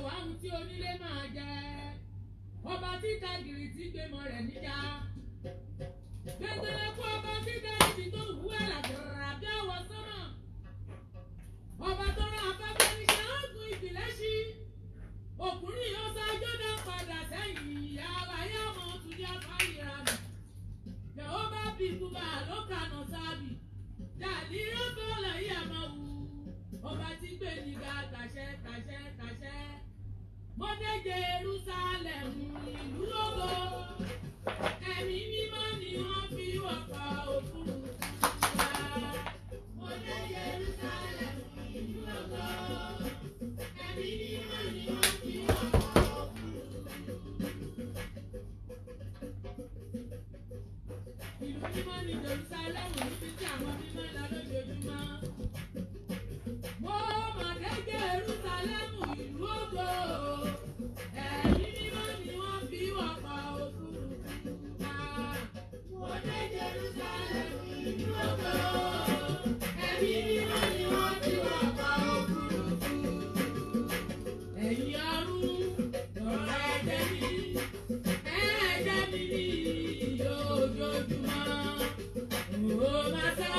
wá ohun tí onílé máa jẹ. Ọba tí tagìrì tí gbémọ rẹ̀ níjà. Gbẹ̀gbẹ̀rẹ̀ kú ọba tí dáìbì tó wú àlàkàrà bí àwọ̀ sọ́mọ̀. Ọba tó rán afẹ́fẹ́ níṣẹ́ ọ̀gùn ìpìlẹ̀ sí. Òkùnrin yóò sá jọ́dá padà sẹ́yìn ìyá àbáyé ọmọ tùdí àfáyìrà nù. Jehova bí kúbà ló kànà sábì. Dàdí rọ́pẹ́ ọ̀làyé àmọ́ wù. Ọba tí gbé nígbà tàṣẹ. Mo dé Jerusalem ìlú lógo. Ẹ̀mí mímọ́ ni wọ́n fi wọ̀pọ̀ òfurufú wá. Mo dé Jerusalem ìlú lógo. Ẹ̀mí mímọ́ ni wọ́n fi wọ̀pọ̀ òfurufú. Ìlú mímọ́ ni Jerusalem níbi tí àwọn mímọ́ lọ lójoojúmọ́. Mo mà dé Jerusalem ìlú ògo. Ẹ̀mí mímọ́ ni wọ́n fi wọ̀pọ̀ òfurufú wá. Mo dé Jerusalem ìlú ògo. Ẹ̀mí mímọ́ ni wọ́n fi wọ̀pọ̀ òfurufú. Ẹ̀yin ọ̀run lọ́rọ̀ ẹ̀jẹ̀ mi ní ojoojúmọ́. Ó máa sá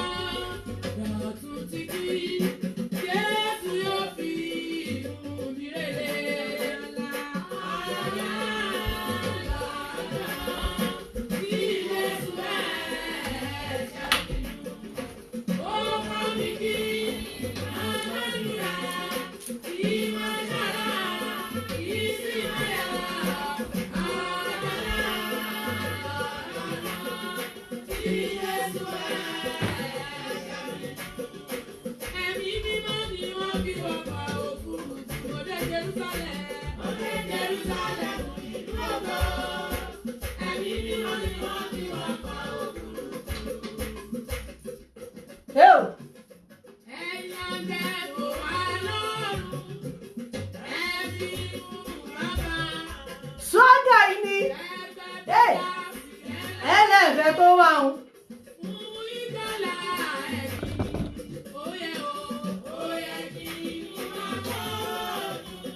dọ̀tun títí. Jésù yóò fi inú mi rere. Kí Jésù ẹ̀ ṣàbínú. Ó kọ́ mi kí àgbàdúrà, kí máa ṣàrà, kí sì máa yà. Kí Jésù ẹ̀ ṣàbínú. Ẹ̀mí mímọ́ ni wọ́n fi wọ̀pọ̀ òfurufú. Mo dé Jerusalem ìlú ògo. Ẹ̀mí mímọ́ ni wọ́n fi wọ̀pọ̀ òfurufú. Ẹ̀yin ọ̀jẹ̀ kò wá lọ́rùn. Ẹ fi mú bàbá. Sọ́jà yìí ni ẹlẹ́fẹ̀ẹ́ tó wà ń. Fún ìgbàlà ẹ̀mí. Ó yẹ kí inú máa bọ̀.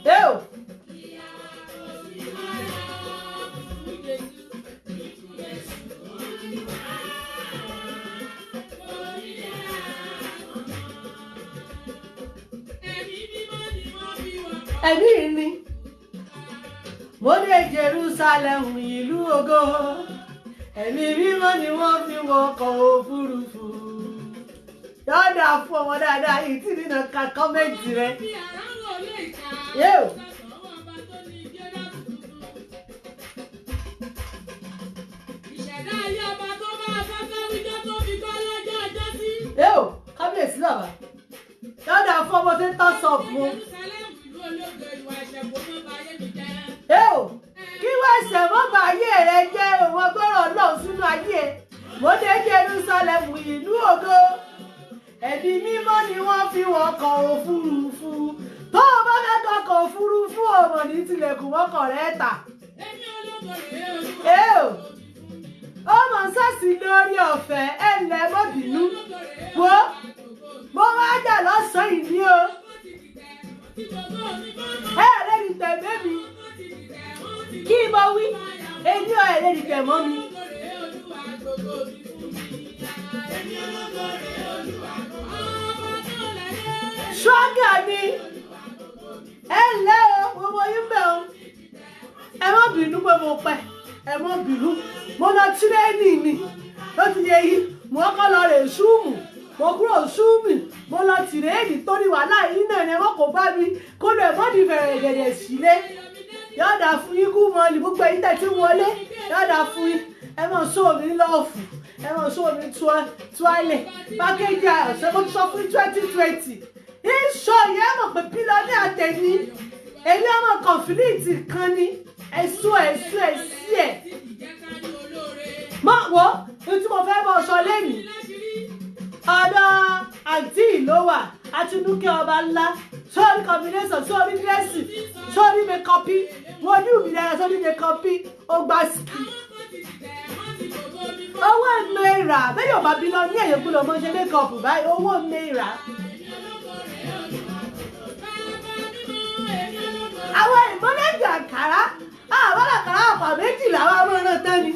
Ẹ̀mí yìí ni mo dé Jerusalem ìlú ògo. Ẹ̀mí mímọ́ ni wọ́n fi wọkọ̀ òfurufú. Yọ̀ọ́dà fún ọmọ dáadáa yìí tí nínú ka kọ́mẹ́ǹtì rẹ. Ìṣẹ̀dá ayé ọba tó bá afẹ́fẹ́ wíjọ́ tó fi gbọ́ lọ́jọ́ ọjọ́ sí. Kábíyèsí bàbá. Yọ̀ọ́dà fún ọmọ tó ń tọ́ sọ̀fù. Jerusalem ìlú ológo ìwà ìṣẹ̀kùn ló bá ayé mi jẹ́. Kí wọ́n ṣẹ̀ mọ́ bá ayé rẹ jẹ́ òun ọgbọ́rọ̀ Ọlọ́run sínú ayé. Mo dé Jerusalem ìlú ògo. Ẹ̀mí mímọ́ ni wọ́n fi wọkọ̀ òfurufú. Tó o bá fẹ́ kọkọ̀ òfurufú ọmọ ní tilẹ̀kùn mọ́kọ̀ rẹ̀ tà. Ẹni ológo rèé olúwa. Ọmọ sọ́ọ̀sì lórí ọ̀fẹ́ ẹ̀lẹ́ mọ́ bínú. Wo mo wá jà lọ́sàn-án ìní o. Ẹ̀rẹ́ ni tẹ̀lé mi. Kí mo wí? Èmi ò ẹ̀rẹ́ ni tẹ̀ mọ́ mi. Ṣọ́gà ni ẹ ǹlẹ́ o, gbogbo yín bẹ̀ o. Ẹ má bínú pé mo pẹ́, ẹ má bínú. Mo lọ tírẹ́ẹ̀nì ni, ló ti yẹ yí. Mo kọ́ lọ rè ṣúùmù, mo kúrò ṣúùmù, mo lọ tírẹ́ẹ̀nì torí wàhálà yín náà ni wọ́n kò bá mi kó lè mọ́dì bẹ̀rẹ̀ gẹ̀dẹ̀ sílé. Yọ̀ọ̀dà fún yín kú mọ́ọ̀lì gbogbo ẹ̀yin tẹ̀ tí wọlé. Yọ̀ọ̀dà fún yín, ẹ mọ̀ sóòmì lọ́ọ̀fù, ẹ mọ̀ sóòmì tuwálẹ̀. Pákéjì àṣẹ mo ti sọ fún 2020. Ìṣó yẹn mọ̀ pé bílọ́ní àtẹ̀ní. Èmi ọmọ kọ̀ǹfìlìtì kan ni. Ẹ̀sùn ẹ̀sí ẹ̀. Mọ̀ wo ní tí mo fẹ́ bọ́ sọ lẹ́yìn. Ọ̀dọ̀ àǹtí ló wà. Àtinúkẹ́ ọba ńlá. Sórí combination, sórí dressing, sórí makeup. Wọ́n ní ìbílẹ̀ sórí makeup. Ó gba ski. Owó náírà. Bẹ́ẹ̀ yóò bá bílọ́ní ẹ̀yẹ́ gbọ́dọ̀ mọ́ ṣe makeup báyìí. Owó náírà. Àwọn àkàrà àwọn àkàrà àpà méjìlá wa máa rán tán ni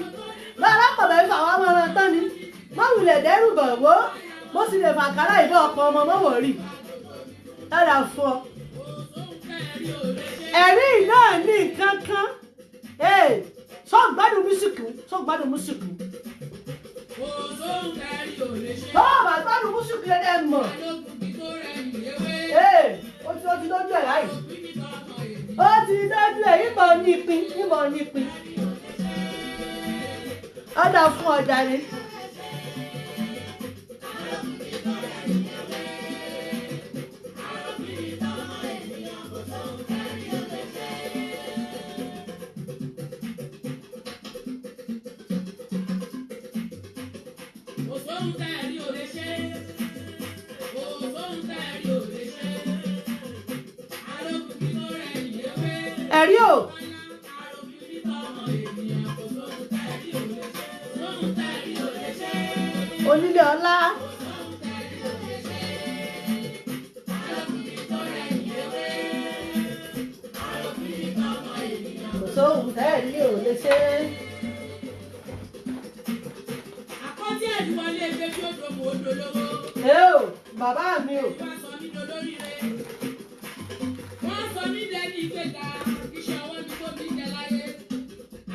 bára pọ̀ mẹ́fà wa máa rán tán ni wọ́n wulẹ̀ dẹ́rù bọ̀ wó mo sì lè fàkàrà ìbọn ọ̀pọ̀ ọmọ mọ́wọ́ rí dára fún ọ. ẹ̀rí náà ní kankan sọ́gbádùn mísìkì sọ́gbádùn mísìkì. bọ́ọ̀bà gbádùn mísìkì ẹ̀ mọ̀ ó ti lójú ẹ̀ láì ó ti lójú ẹ̀ ìbọn nípin ọ̀dà fún ọjà ni. ẹ̀rí o. onílé ọlá. kò sóhun tẹ́ẹ̀rí ò lè ṣe. àkọ́tí ẹ̀dùnmọ́lé ẹgbẹ́ tí ó dòmò ó dolówó. bàbá mi o. wọ́n sọ mí dẹ́ni ìgbéga iṣẹ́ ọwọ́ mi tó mi jẹ láyé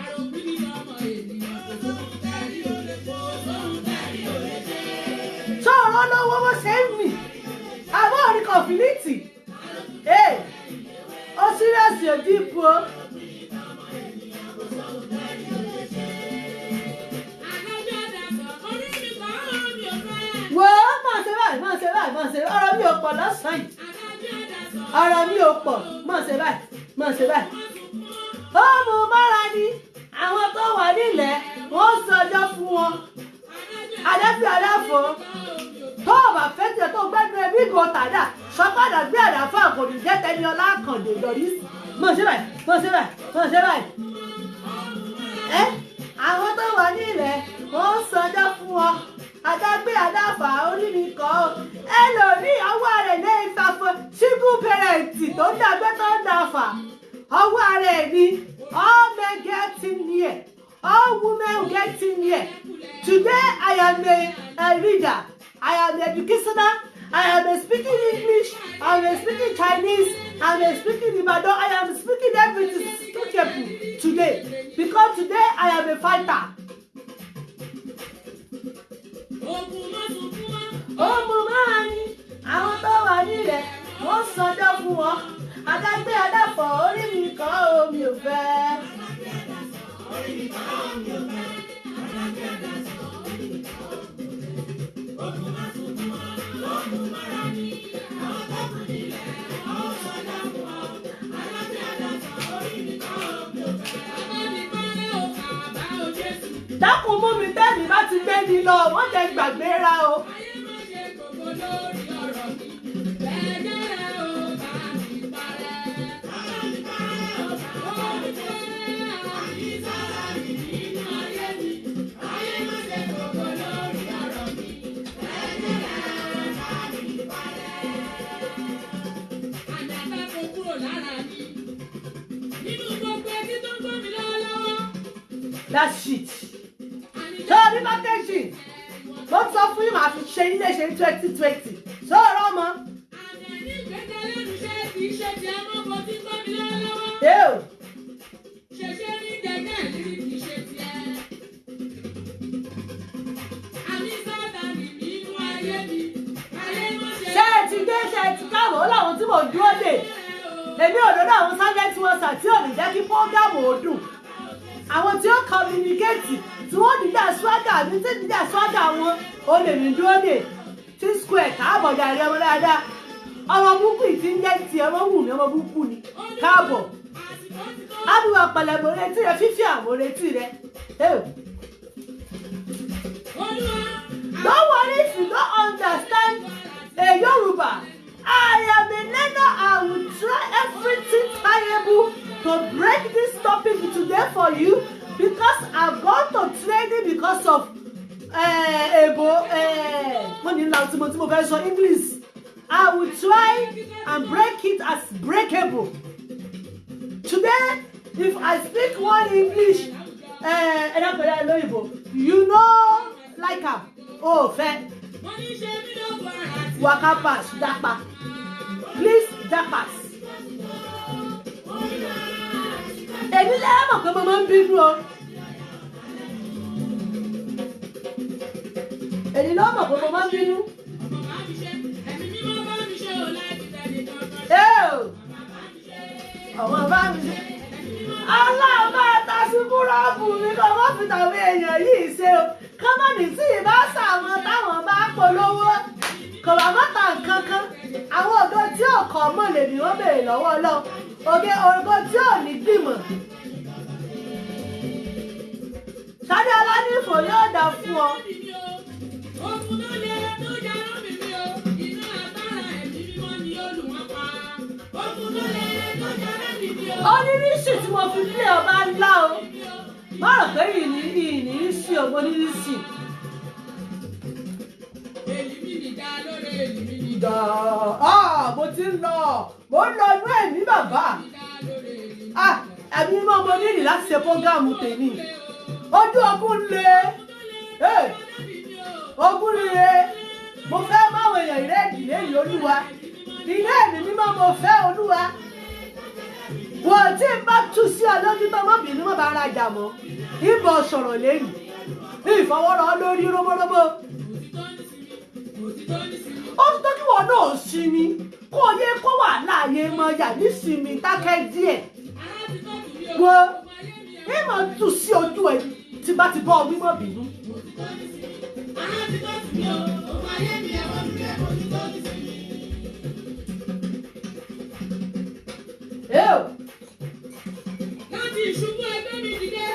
àròbí nínú ọmọ ènìyàn kò sóhun tẹ́rí ò lè ṣe sóhun tẹ́rí ò lè ṣe. sọ̀rọ̀ lọ́wọ́ bó ṣe ń mì àbọ̀ orí kọ̀fìlìtì ó sírẹ́sì òdì ipò. wo máa ṣe báyìí ọ̀rọ̀ mi ò pọ̀ lọ́sàn-án yìí ọ̀rọ̀ mi ò pọ̀ máa ṣe báyìí. ó mú mọ́ra ni àwọn tó wà nílẹ̀ wọ́n sọjọ́ fún wọn àdẹ́bí aláfọ́ tó o bá fẹ́ tiẹ̀ tó gbẹ́nu ẹbí kan tàdá sọ́padà gbé àdáfà kò ní jẹ́ tẹ́ni ọlá kàndé lọ́rí máa ṣe báyìí. àwọn tó wà nílẹ̀ wọ́n sọjọ́ fún wọn adágbé adáfà orí mi kọ́ ẹlòmíì ọwọ́ rẹ̀ ní ìfàfọ́ single parent tó ń dàgbé tó ń dàfà ọwọ́ rẹ̀ ni all men getting near all women getting near. Today I am a reader, I am educational, I am speaking English, I am speaking Chinese, I am speaking Ibadan, I am speaking everything today because today I am a fighter. Ọmọ máa ní àwọn tó wà nílẹ̀ wọ́n sọjọ́ fún wọn adágbé adáfọ̀ orí mi kan omi ò fẹ́. dákun mú mi tẹ́lẹ̀ bá ti gbé mi lọ wọ́n jẹ́ gbàgbéra o. That shit. Sorry, packaging. Wọ́n sọ fún yín máa fi ṣe ilé ṣe 2020. Sọ̀rọ̀ ọmọ. àdẹ̀ní ìgbẹ́jọ́ lẹ́nu iṣẹ́ kì í ṣe ti ẹmọ́ bó ti gbọ́ mi lọ́wọ́. ṣẹ̀ṣẹ̀ ní gẹ́gẹ́ ìrírí kì í ṣe ti ẹ. àmì sọ́ọ̀tà mi nínú ayé mi. ayé mọ́ ṣe. Ṣé ẹ ti dé ṣe ti káàbọ̀ ó láwọn tí mò ń dúró dè? Èmi ò lọ́dọ̀ àwọn sáńgẹ́ tí wọ́n sà tí ò ní jẹ́ kí fọ́gámù ó dùn. Àwọn tí ó communicate tí wọ́n nígbà swagger mi tí nígbà swagger wọn ó lè ní dúró dè tí square káàbọ̀ dàrí ọmọ dáadáa ọmọ búkú ìtí ń jẹ́ ti ọmọ wù mí ọmọ búkú ni káàbọ̀ ábíwá pẹlẹbọ retí rẹ fífi àwọn retí rẹ. Don't worry if you don't understand Yoruba. I am a learner. I will try everything able to break this topic today for you because I've gone to training because of English. I will try and break it as breakable. Today if I speak one English ẹ̀dàpẹ̀lẹ̀ lóyìnbó you know like am o fẹ́ waka pass japa please japas èmi lẹ́yìn mọ̀ pé mo máa ń bínú o èmi lọ́wọ́ mọ̀ pé mo máa ń bínú. Ọmọ bá mi ṣe aláàbá tasibúrọ́ọ̀bù mi kọ́ mọ́ fi tàwọn èèyàn yìí ṣe o kọ́mọ́nì tí ìbá sàwọn táwọn bá polówó kò bá mọ́ta nǹkan kan àwọn ògo tí ò kọ́ mọ̀ lèmi wọ́n béèrè lọ́wọ́ lọ ògo tí ò ní gbìmọ̀ Ṣadé Ọlánífò yóò dà fún ọ. Onírísì tí mo fi lé ọba ńlá o má rò pé ìnírísì o mo nírísì. Mo ti ń lọ mo ń lọ inú ẹ̀mí bàbá ẹ̀mí mọ́ mo nílì láti ṣe prógámù tèmi ojú ogun le ogun le mo fẹ́ máwọn èèyàn ìrẹ́jì lẹ́yìn olúwa ilé ẹ̀mí mímọ́ mo fẹ́ olúwa wọ́n tí ń bá tú sí ọlọ́jú tó mọ́bìnrin mọ́ bá ara jà mọ́ ìbọn sọ̀rọ̀ lẹ́yìn ní ìfọwọ́rọ̀ lórí róbóróbó ó ti tó kí wọn náà sinmi kó o yẹ kó wà láàyè mọ yà ní sinmi dákẹ́ díẹ̀ wo ìmọ̀ tú sí ojú ẹ̀ tí bá ti bọ́ ọ mímọ́ bínú. Láti ìṣubú ẹgbẹ́ mi dìde.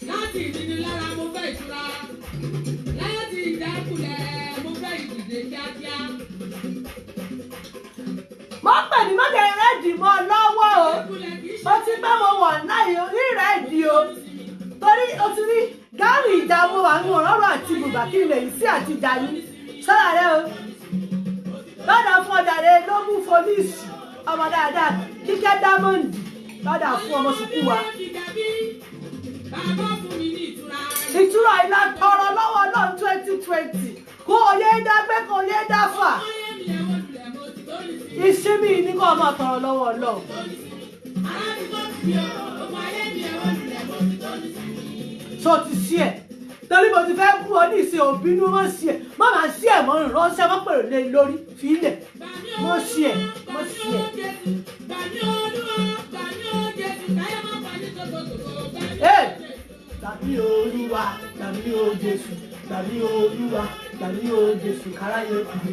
Láti ìdínilára mo fẹ́ ìtura. Láti ìdákulẹ̀ mo fẹ́ ìdìde kíákíá. Mo pè ní mọ́tò ìrẹ́dì mọ́ lọ́wọ́ o. Mo ti pẹ́ mo wọ̀ láyé ìrẹ́dì o. Torí o ti rí gáàrí ìdààmú àwọn ọ̀rọ̀ àti bùbá kí ilẹ̀ yìí sí àti ìjà yìí. Sọ́dà rẹ o. Lọ́dà fún ọjà rẹ ló mú fọlíìsì ọmọ dáadáa Kíkẹ́ Dámọ́ndì lọ́dà fún ọmọ sùkú wa. Ìtura ìlà tọrọ lọ́wọ́ ọlọ́run 2020 kó o yé dágbé kó o yé dáfà. Ìsinmi ní kó o máa tọrọ lọ́wọ́ ọlọ́run. So ti sí ẹ̀ torí mo ti fẹ́ kú ọ ní ìsìn òbínú mọ́ sí ẹ̀ má máa sí ẹ̀ mọ́ ìránṣẹ́ mọ́ pèrò lé lórí fílẹ̀ mọ́ sí ẹ̀ mọ́ sí ẹ̀. Tàbí Olúwa tàbí o Jésù tàbí Olúwa tàbí o Jésù káráyé kùdì.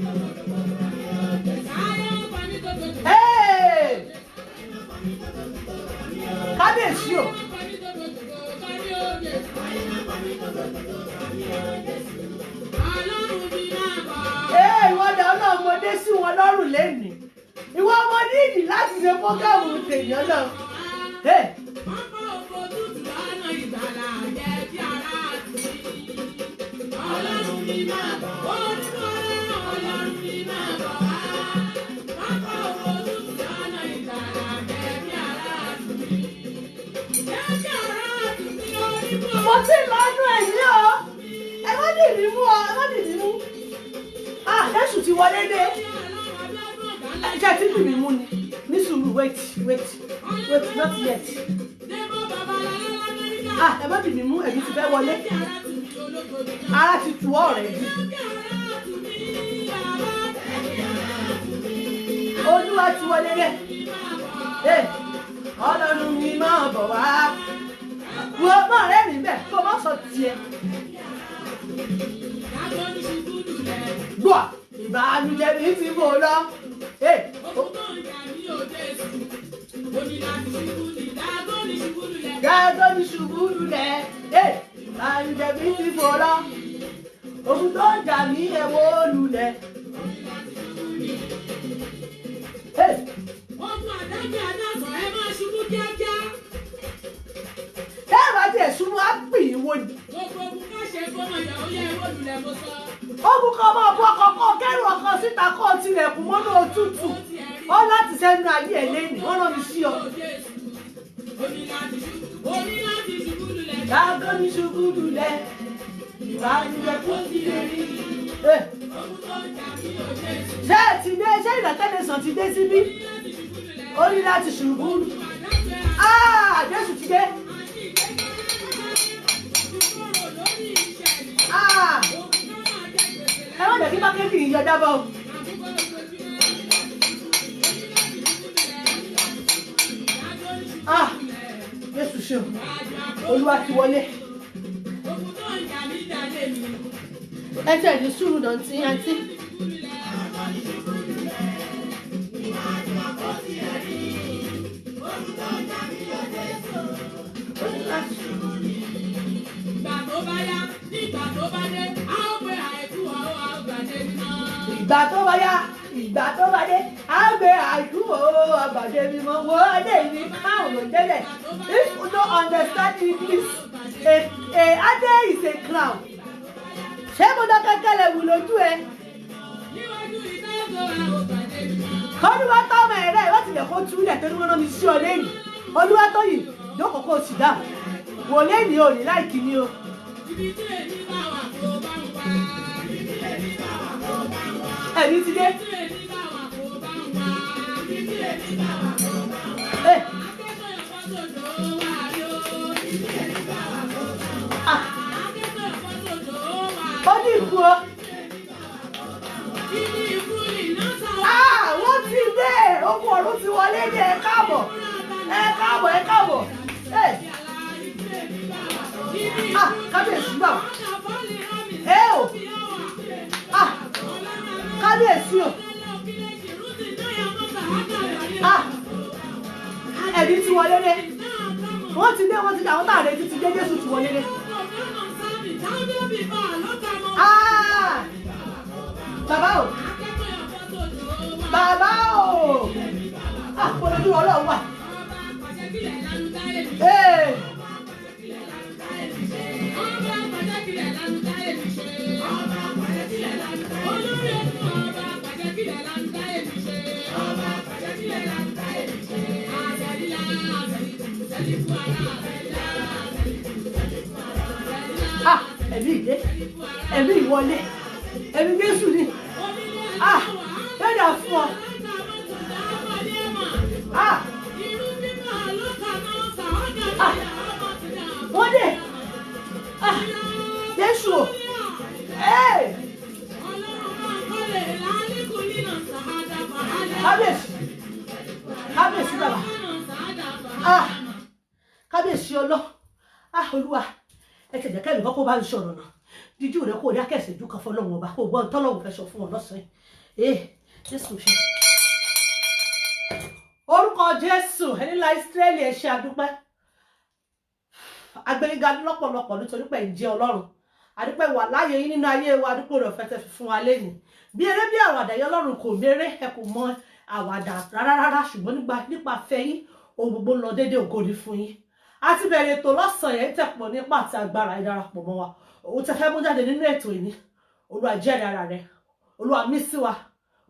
Kábíyèsí o. Ìwọ́dà ọlọ́run mo dé sí wọn lọ́rùn lẹ́nìí. Ìwọ ọmọ nídìí láti ṣe fọ́gàmù tèèyàn náà. Ọlọ́run mi máa bọ̀ wá. Ọlọ́run mi máa bọ̀ wá. Pápá owó tútù lọ́nà ìgbàlà jẹ́bi ara àtúnmí. Jẹ́bi ara àtúnmí lórí bọ̀. Mo ti lọ́dún ẹ̀yìn o. Ẹ má dìbì mú ọ, ẹ má dìbì mú. Lẹ́sùn ti wọlé dé. Ṣé ẹ ti dìbì mú ni? Ní sùúrù wait not yet. Ẹ má dìbì mú ẹ̀mí ti fẹ́ wọlé. Ara ti tù ọ́ rẹ̀ jù. Olúwa ti wọlé rẹ̀. Ọlọ́run mi máa bọ̀ wá. Wo mọ̀ rẹ́ mi bẹ́ẹ̀ kó má sọ tiẹ̀. Gbọ́ ìbànújẹ́ mi ti bò lọ. Gàgọ́ ní ṣubú lulẹ̀. Ìbànújẹ́ mi ti bò lọ. Ogun tó ń jà mí ẹ̀wọ̀ lulẹ̀. Ogun àdájọ́ àdásọ̀ ẹ máa ṣubú kíákíá. Ẹ bá tiẹ̀ súnmọ́ á pè é wò ni. Gbogbo ogun ká ṣe gbọ́mọ ìyàwó yẹ ẹ̀wọ̀ lulẹ̀ mo sọ. Ogun kan máa bọ́ ọkọ̀ kẹ́rù ọkọ̀ síta kọ́ tilẹ̀kùn mọ́nú òtútù. Ó ti ẹ̀rí ó láti sẹ́nu ayé ẹ̀ lẹ́nu wọ́n rán mi sí ọ. Dágọ́ ní ṣubú lulẹ̀ ìbánilẹ̀ kó ti lè rí. Ṣé ẹ ti dé ṣé ìdàkẹ́lẹ́sàn ti dé síbí? Ó ní láti ṣubú. Jésù ti dé. Ẹ má jẹ́ kí mákẹ́tì yìí yọ dábọ̀ o. Jésù ṣe Olúwa ti wọlé. Ẹ tẹ̀ ní sùúrù náà tí àǹtí. Ìgbà tó bá yá, ìgbà tó bá dé, á gbé àìkú àgbàdé mímọ́ wo adé ní káwọn ló délẹ̀. If you don't understand English, adé is a crown. Ṣé mo dá kẹ́kẹ́lẹ̀ wù lójú ẹ? Olúwa tọ́ ọmọ ẹ̀rẹ́ láti lè kó túlẹ̀ tó ní wọ́n rán mi sí ọ lẹ́yìn. Olúwa tó yìí jókòó kó o sì dáhùn. Wò lẹ́yìn o ní láìkí ni o. Ẹ̀mí ti dé. Ó ní ìkú o. Wọ́n ti dé. Okùn ọ̀run ti wọlé dé. Ẹ káàbọ̀. Ẹ káàbọ̀. Ẹ káàbọ̀. Kábíyèsí gbà. Kábíyèsí o. Ẹ̀mí ti wọlé dé. Wọ́n ti dé àwọn táàrẹ ti dé Jésù ti wọlé dé. Bàbá o. Bàbá o. Olójú Ọlọ́run wà. Ẹ̀mí ìdé, ẹ̀mí ìwọlé, ẹ̀mí Jésù ni. Bẹ́ẹ̀ni fún ọ. Wọ́n dé. Jésù o. Kábíyèsí. Kábíyèsí bàbá. Kábíyèsí ọlọ́. Olúwa. Ẹ tẹ̀jẹ̀ kẹ́mi kọ́kọ́ bá ń sọ̀rọ̀ náà. Díjú rẹ̀ kó o rí akẹ́sẹ̀jú kan fọlọ́run ọba kó o gbọ́ tọ́lọ́run fẹ́ sọ fún ọ lọ́sàn-án. Jésù ṣe. Orúkọ Jésù ẹni ńlá Ísírẹ́lì ẹ ṣé àdúpẹ́. Agbẹ́yìnga lọ́pọ̀lọpọ̀ nítorí pé ǹjẹ́ Ọlọ́run. Àdúpẹ́ wà láàyè yín nínú ayé wa àdúpẹ́ rẹ̀ fẹ́tẹ́ fún wa lẹ́yìn. Bí eré bí àwàdà yẹn Ọlọ́run kò méré ẹ kò mọ àwàdà rárá ṣùgbọ́n nípa fẹ́ yín ohun gbogbo ń lọ déédéé ògo ni fún yín. A ti bẹ̀rẹ̀ ètò lọ́sàn-án yẹn tẹ̀pọ̀ nípa àti agbára ìdarapọ̀ mọ́ wa. Òun tẹ fẹ́ mú jáde nínú ètò yìí. Olúwa jẹ́rìí ara rẹ̀. Olúwa mí sí wa.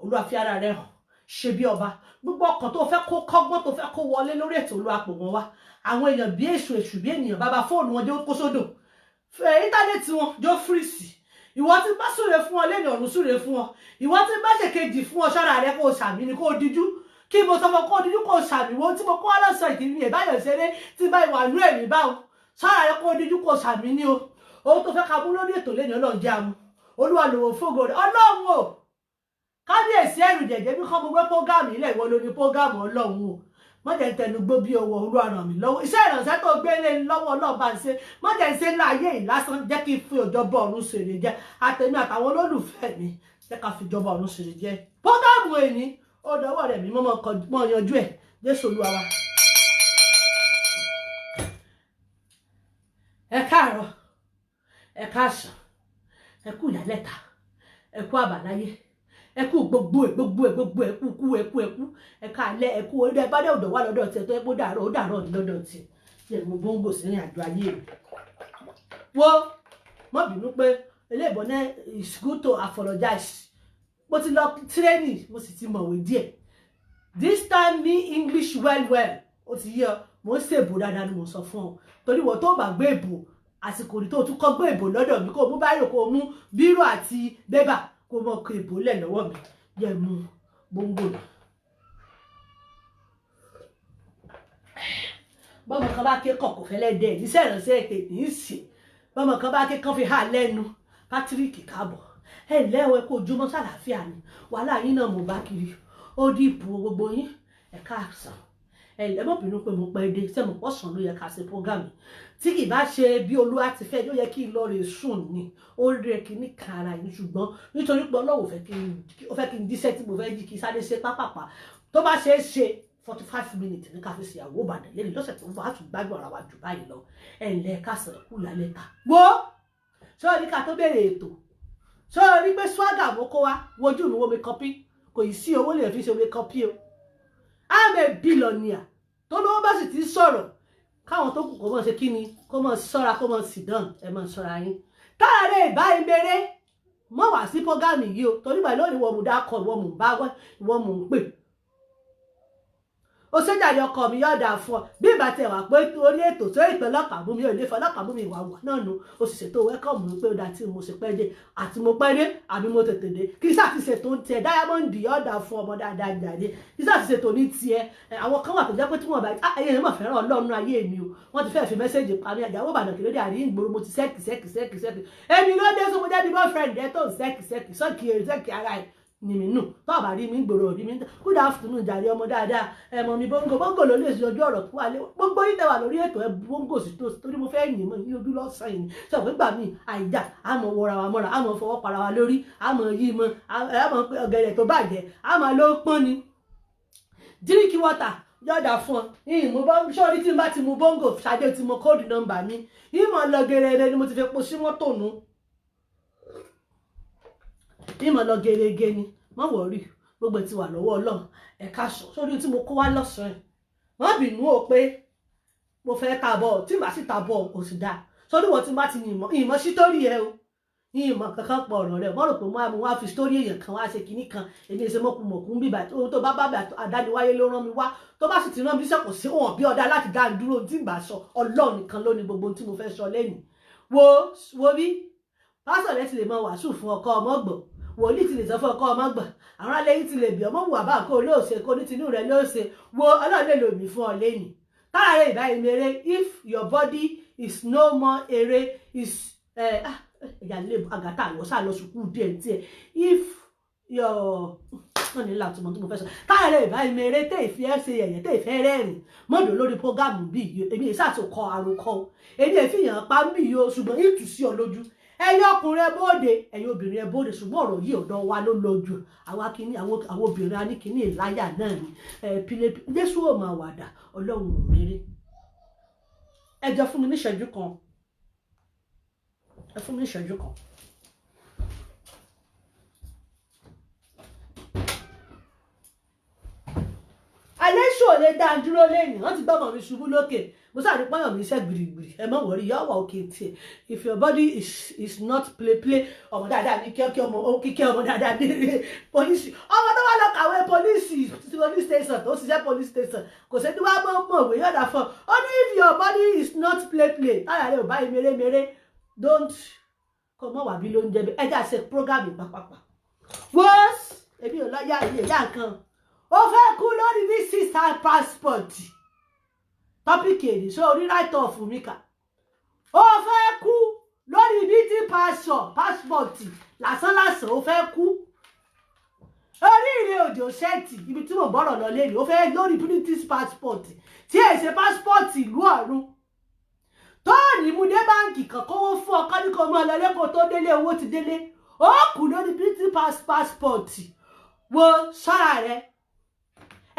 Olúwa fi ara rẹ̀ hàn. Ṣe bí ọba. Gbogbo ọkàn tó fẹ́ kó kọ́gbọ́n tó fẹ́ kó wọlé lórí ètò Olúwa pò wọ́n wá. Àwọn èèyàn bí èṣù bí ènìyàn bàbá fóònù wọn jẹ́ kó sódò. Íńtánẹ́ẹ̀tì wọn jọ fírìsì. Ìwọ tí bá súre fún ọ lẹ́nu ọ̀run súre fún ọ. Ìwọ tí bá ṣèkejì fún ọ ṣọ́ra rẹ kó o ṣàmì ni kó o díjú. Kí mo sọ fún kó o díjú kó o ṣàmì wo tí mo kó wá lọ́sàn ìkíní ìbáyọ̀ ṣeré tí bá ìwà ìlú ẹ̀mí báwọn. Ṣọ́ra rẹ kó o díjú kó o ṣàmì ni o. Ohun tó fẹ́ ka mú lórí ètò lẹ́nu Ọlọ́run jẹ́ àmú. Olúwa lòwò fógo rẹ̀. Ọlọ́run o. Kábíyèsí ẹrù jẹ̀jẹ̀ bí kọ́ mo gbé pógámù ilẹ̀ ìwọ lórí pógámù Ọlọ́run o. Mọ́jẹ̀ tẹnu gbó bí owó Olúwa ràn mí lọ́wọ́. Iṣẹ́ ìrànṣẹ́ tó gbé lé lọ́wọ́ Ọlọ́run bá ń ṣe. Mọ́jẹ̀ ń ṣe ńlá ayé yìí lásán jẹ́ kí n fi òjọba ọ̀run ṣèrè jẹ́. Àtẹ̀mí àtàwọn olólùfẹ́ mi jẹ́ ká fi ìjọba ọ̀run ṣèrè jẹ́. Pógámù èní ó dọwọ́ rẹ̀ mí mọ́ yanjú ẹ̀. Jésù Olúwa wa. Ẹ káàárọ̀, ẹ káàsán, ẹ kú ìyálẹ̀ta, ẹ kú àbáláyé. Ẹ kú gbogbo ẹ kú ẹ káalẹ́ ẹ kú orí ẹ bá dé ọ̀dọ̀ wà lọ́dọ̀ tí ẹ tó ẹ kó dàárọ̀ ó dàárọ̀ lọ́dọ̀ tí ẹ mo gbóngbò sí ìrìn àjò ayé mi. Wo má bínú pé eléèbó náà it's good to apologize. Mo ti lọ training mo sì ti mọ̀wé díẹ̀. this time me English well ó ti yé ọ mo ń ṣèbò dáadáa ni mo sọ fún ọ torí wọ́n tó bá gbé èbò àsìkò ní tó tún kọ́ gbé èbò lọ́dọ̀ mi kó mú báyìí kó mú bírò àti bébà kó mọ kó èbò lẹ̀ lọ́wọ́ mi yẹ mú bóńgò lọ. bọ́mọ kan bá ké kọ̀kọ̀ fẹ́lẹ́ dẹ̀ níṣẹ́ ìránṣẹ́ ètè ní í sè bọ́mọ kan bá ké kán fi hà lẹ́nu Patrick káàbọ̀ ẹ lẹ́wọ̀ kó ojúmọ́ sàlàáfíà ni wàhálà yín náà mo bá kiri ó dìbò gbogbo yín ẹ káàsán ẹ lẹ́mọ̀ bínú pé mo pẹ́ dé sẹ́mo pọ̀sán ló yẹ ká ṣe prógámì tí kì bá ṣe bí olúwa ti fẹ́ yóò yẹ kí n lọ rè sùn ni ó rẹ kíní kan ara yín ṣùgbọ́n nítorí pé ọlọ́wọ́ fẹ́ kí n díṣẹ́ tí mo fẹ́ jí kí sáré ṣe pápápá tó bá ṣe é ṣe 45 minutes ní ká fi ṣe àwọ̀ Ìbàdàn lẹ́nu lọ́sẹ̀ tó ń bọ̀ á tún gbádùn ara wa jù báyìí lọ ẹ̀ ǹlẹ́ kásán kú lálẹ́ ta. wo sọ́ọ́rí ká tó bẹ̀rẹ̀ ètò sọ́ọ́rí pé swagger mo kó wa wojú mi wo mi kọ́pí kò ì sí owó lè fi ṣe mi kọ́pí o I'm a billionaire tó lówó bá sì ti sọ̀rọ̀ káwọn tó kù kó mọ̀ ṣe kí ni kó mọ̀ ṣọ́ra kó mọ̀ sì dán ẹ mọ̀ ṣọ́ra yín táàrẹ̀ ìbáyìí mẹ́rẹ́ mọ̀ wá sí prógámì yìí o torí báyìí lónìí wọ́n mú dákọ̀ ìwọ́n mú bá ìwọ́n mú ń pè ó ṣèjàdí ọkọ mi yọ̀ọ̀dà fún ọ bí ìbá tẹ̀ wá pé orí ètò tó ìpè ọlọ́pàá mú mi ò lè fọ ọlọ́pàá mú mi ìwà wà náà nu ó sì ṣètò wẹ́kọ̀mù pé ó dá tí mo ṣe pẹ́ dé àti mo pẹ́ dé àbí mo tètè dé kí sáà ti ṣètò ń tiẹ̀ Diamond yọ̀ọ̀dà fún ọmọ dáadáa jáde kí sáà ti ṣètò ní tiẹ̀ àwọn kan wà tó jẹ́ pé tí wọ́n bá ayé yẹn mọ̀ fẹ́ràn Ọlọ́run ayé mi o wọ́n ti fẹ́ẹ́ fi mẹ́sẹ̀jì pa mí àjàwọ́ Ìbàdàn kìlódé àrí ìgboro mo ti sẹ́kì èmi ló dé sọ mo jẹ́ bí boyfriend ẹ tó ń sẹ́kì ara ẹ̀ nìmí nù tó àbá rí mi gbòòrò rí mi good afternoon jàre ọmọ dáadáa ẹmọ mi bóńgò ló lè ṣe ojú ọ̀rọ̀ kú alẹ́ gbogbo yìí tẹwà lórí ètò ẹ bóńgò sí torí mo fẹ́ yìn mọ́ ní ojú lọ́sàn yìí sọ pé gbà mí àìjà àmọ́ wọra wa mọ́ra àmọ́ fọwọ́ para wa lórí àmọ́ yí mọ́ àmọ́ pé ọ̀gẹ̀dẹ̀ tó bàjẹ́ àmọ́ ló pọ́n ni díríkì wọ́tà yọ̀dà fún ọ ìmú bọ́ńgò sọ́ọ́rí tí n bá ti mú bóńgò ṣáájú tí mo kóòdù nọ́mbà mi ìmọ̀ lọ gẹ̀rẹ́rẹ́ ni mo ti fi po sí mọ́tò nù ìmọ̀ lọ gẹ̀rẹ́gẹ́ ni má wọ̀rí gbogbo ti wà lọ́wọ́ Ọlọ́run ẹ̀ka sọ sórí tí mo kó wá lọ́sàn-án má bínú o pé mo fẹ́ tàbọ̀ tí màá sì tàbọ̀ kò sì dáa sórí wọn tí má ti ìmọ̀ sí torí ẹ o ìmọ̀ kankan pọ̀ ọ̀rọ̀ rẹ̀ wọ́n rò pé mo wá fi sítórí èèyàn kan wá ṣe kinní kan èmi ṣe mọ̀kùmọ̀kùn bíbà ohun tó bá àdániwáyé ló rán mi wá tó bá sì ti rán mi sẹ́kọ̀ọ́ sí wọn bí ọ̀dà láti dá dúró tí n bá sọ Ọlọ́run nìkan ló ní gbogbo tí mo fẹ́ sọ lẹ́yìn wo bí pásọ̀ rẹ ti lè mọ wàásù fún ọkọ ọmọ gbọ̀ wòlíì ti lè sọ fún ọkọ ọmọ gbà àwọn alẹ́yìn ti lè bí ọmọ wà bá kó olóòṣè kó ní tinú rẹ lóòṣè wo Ọlọ́run lè lò mí fún ọ lẹ́yìn tára rẹ ìbáyìí mèrè if your body is no more ere is ẹ̀yà lè àgàtà àwọ̀sà lọ sùkúù díẹ̀ díẹ̀ if your wọ́n ní látùmọ̀ tí mo fẹ́ sọ tára rẹ ìbáyìí mèrè tẹ́ ìfẹ́ ṣe ẹ̀yẹ tẹ́ ìfẹ́ rẹ́rìn mọ́dọ̀ lórí prógámù bíi èmi ìsàtúkọ àròkọ èmi èfihàn pa mí yìí o ṣùgbọ́n ìtùsí ọ lójú ẹ̀yin ọkùnrin ẹ bóde ẹ̀yin obìnrin ẹ bóde ṣùgbọ́n ọ̀rọ̀ yìí ọ̀dọ̀ wa ló lọ jù àwọn obìnrin aníkíní ìláyà náà ni pílẹ̀ Jésù ò máa wàdà Ọlọ́run ò mérè ẹ jẹ́ fún mi ní ìṣẹ́jú kan ẹ fún mi ní ìṣẹ́jú kan. alẹ́ ṣò lè dá dúró lẹ́yìn wọ́n ti gbọ́mọ̀ mi ṣubú lókè mo sáré pọ́nyàn mi iṣẹ́ gbìrìgbìrì ẹ mọ̀ wọ̀rí yọ̀ wà òkè tiẹ̀ if your body is not play ọmọ dáadáa ní kíkẹ́ ọmọ dáadáa ní polisi ọmọ tó wà lọ kàwé police station tó ṣiṣẹ́ police station kò sẹ́ni wá mọ̀ òwe yọ̀dà fún ọ ní if your body is not play táyà rẹ ò bá yí mèremère don't kọ́ mọ̀ wà bí ló ń jẹ́ bẹ́ẹ̀ ẹja ṣe program pápápá wọ́s èmi ò lọ́ọ́ yá ìyá kan ó fẹ́ kú lórí visa passport tọ́pìkì èdè sọ orí right off mi kà ó fẹ́ kú lórí bíi passport lásán ó fẹ́ kú orí ìrìn òjò ṣẹ́ẹ̀tì ibi tí mo bọ́rọ̀ lọ lẹ́nu ó fẹ́ lórí British passport tí ẹ̀ ṣe passport ìlú ọ̀run tó ní mú dé báǹkì kan kówó fún ọkọ ní kò mọ ọlọ́lẹ́kọ̀ọ́ tó délé owó ti délé ó kú lórí British passport wo sọ́ra rẹ̀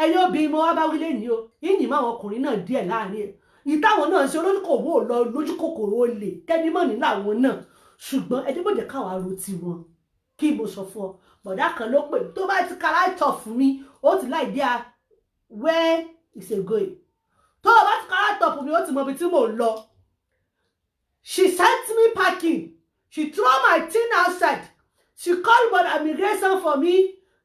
ẹ̀yin obìnrin mo wá bá wílé ní o yìnyín máwọn ọkùnrin náà díẹ̀ láàrin ẹ̀ ìtàwọn náà ṣe olókòwò lọ lójú kòkòrò olè tẹ́nímọ̀nì láwọn náà ṣùgbọ́n ẹdínbọ̀dẹ̀ káwọn aró ti wọn kí mo sọ fún ọ bọ̀dá kan ló pè tó bá ti káràtọ̀ fún mi ó ti láì dé a where is a going tó o bá ti káràtọ̀ fún mi ó ti mọ ibi tí mò ń lọ. She sent me packing, she throw my thing outside, she called border immigration for me,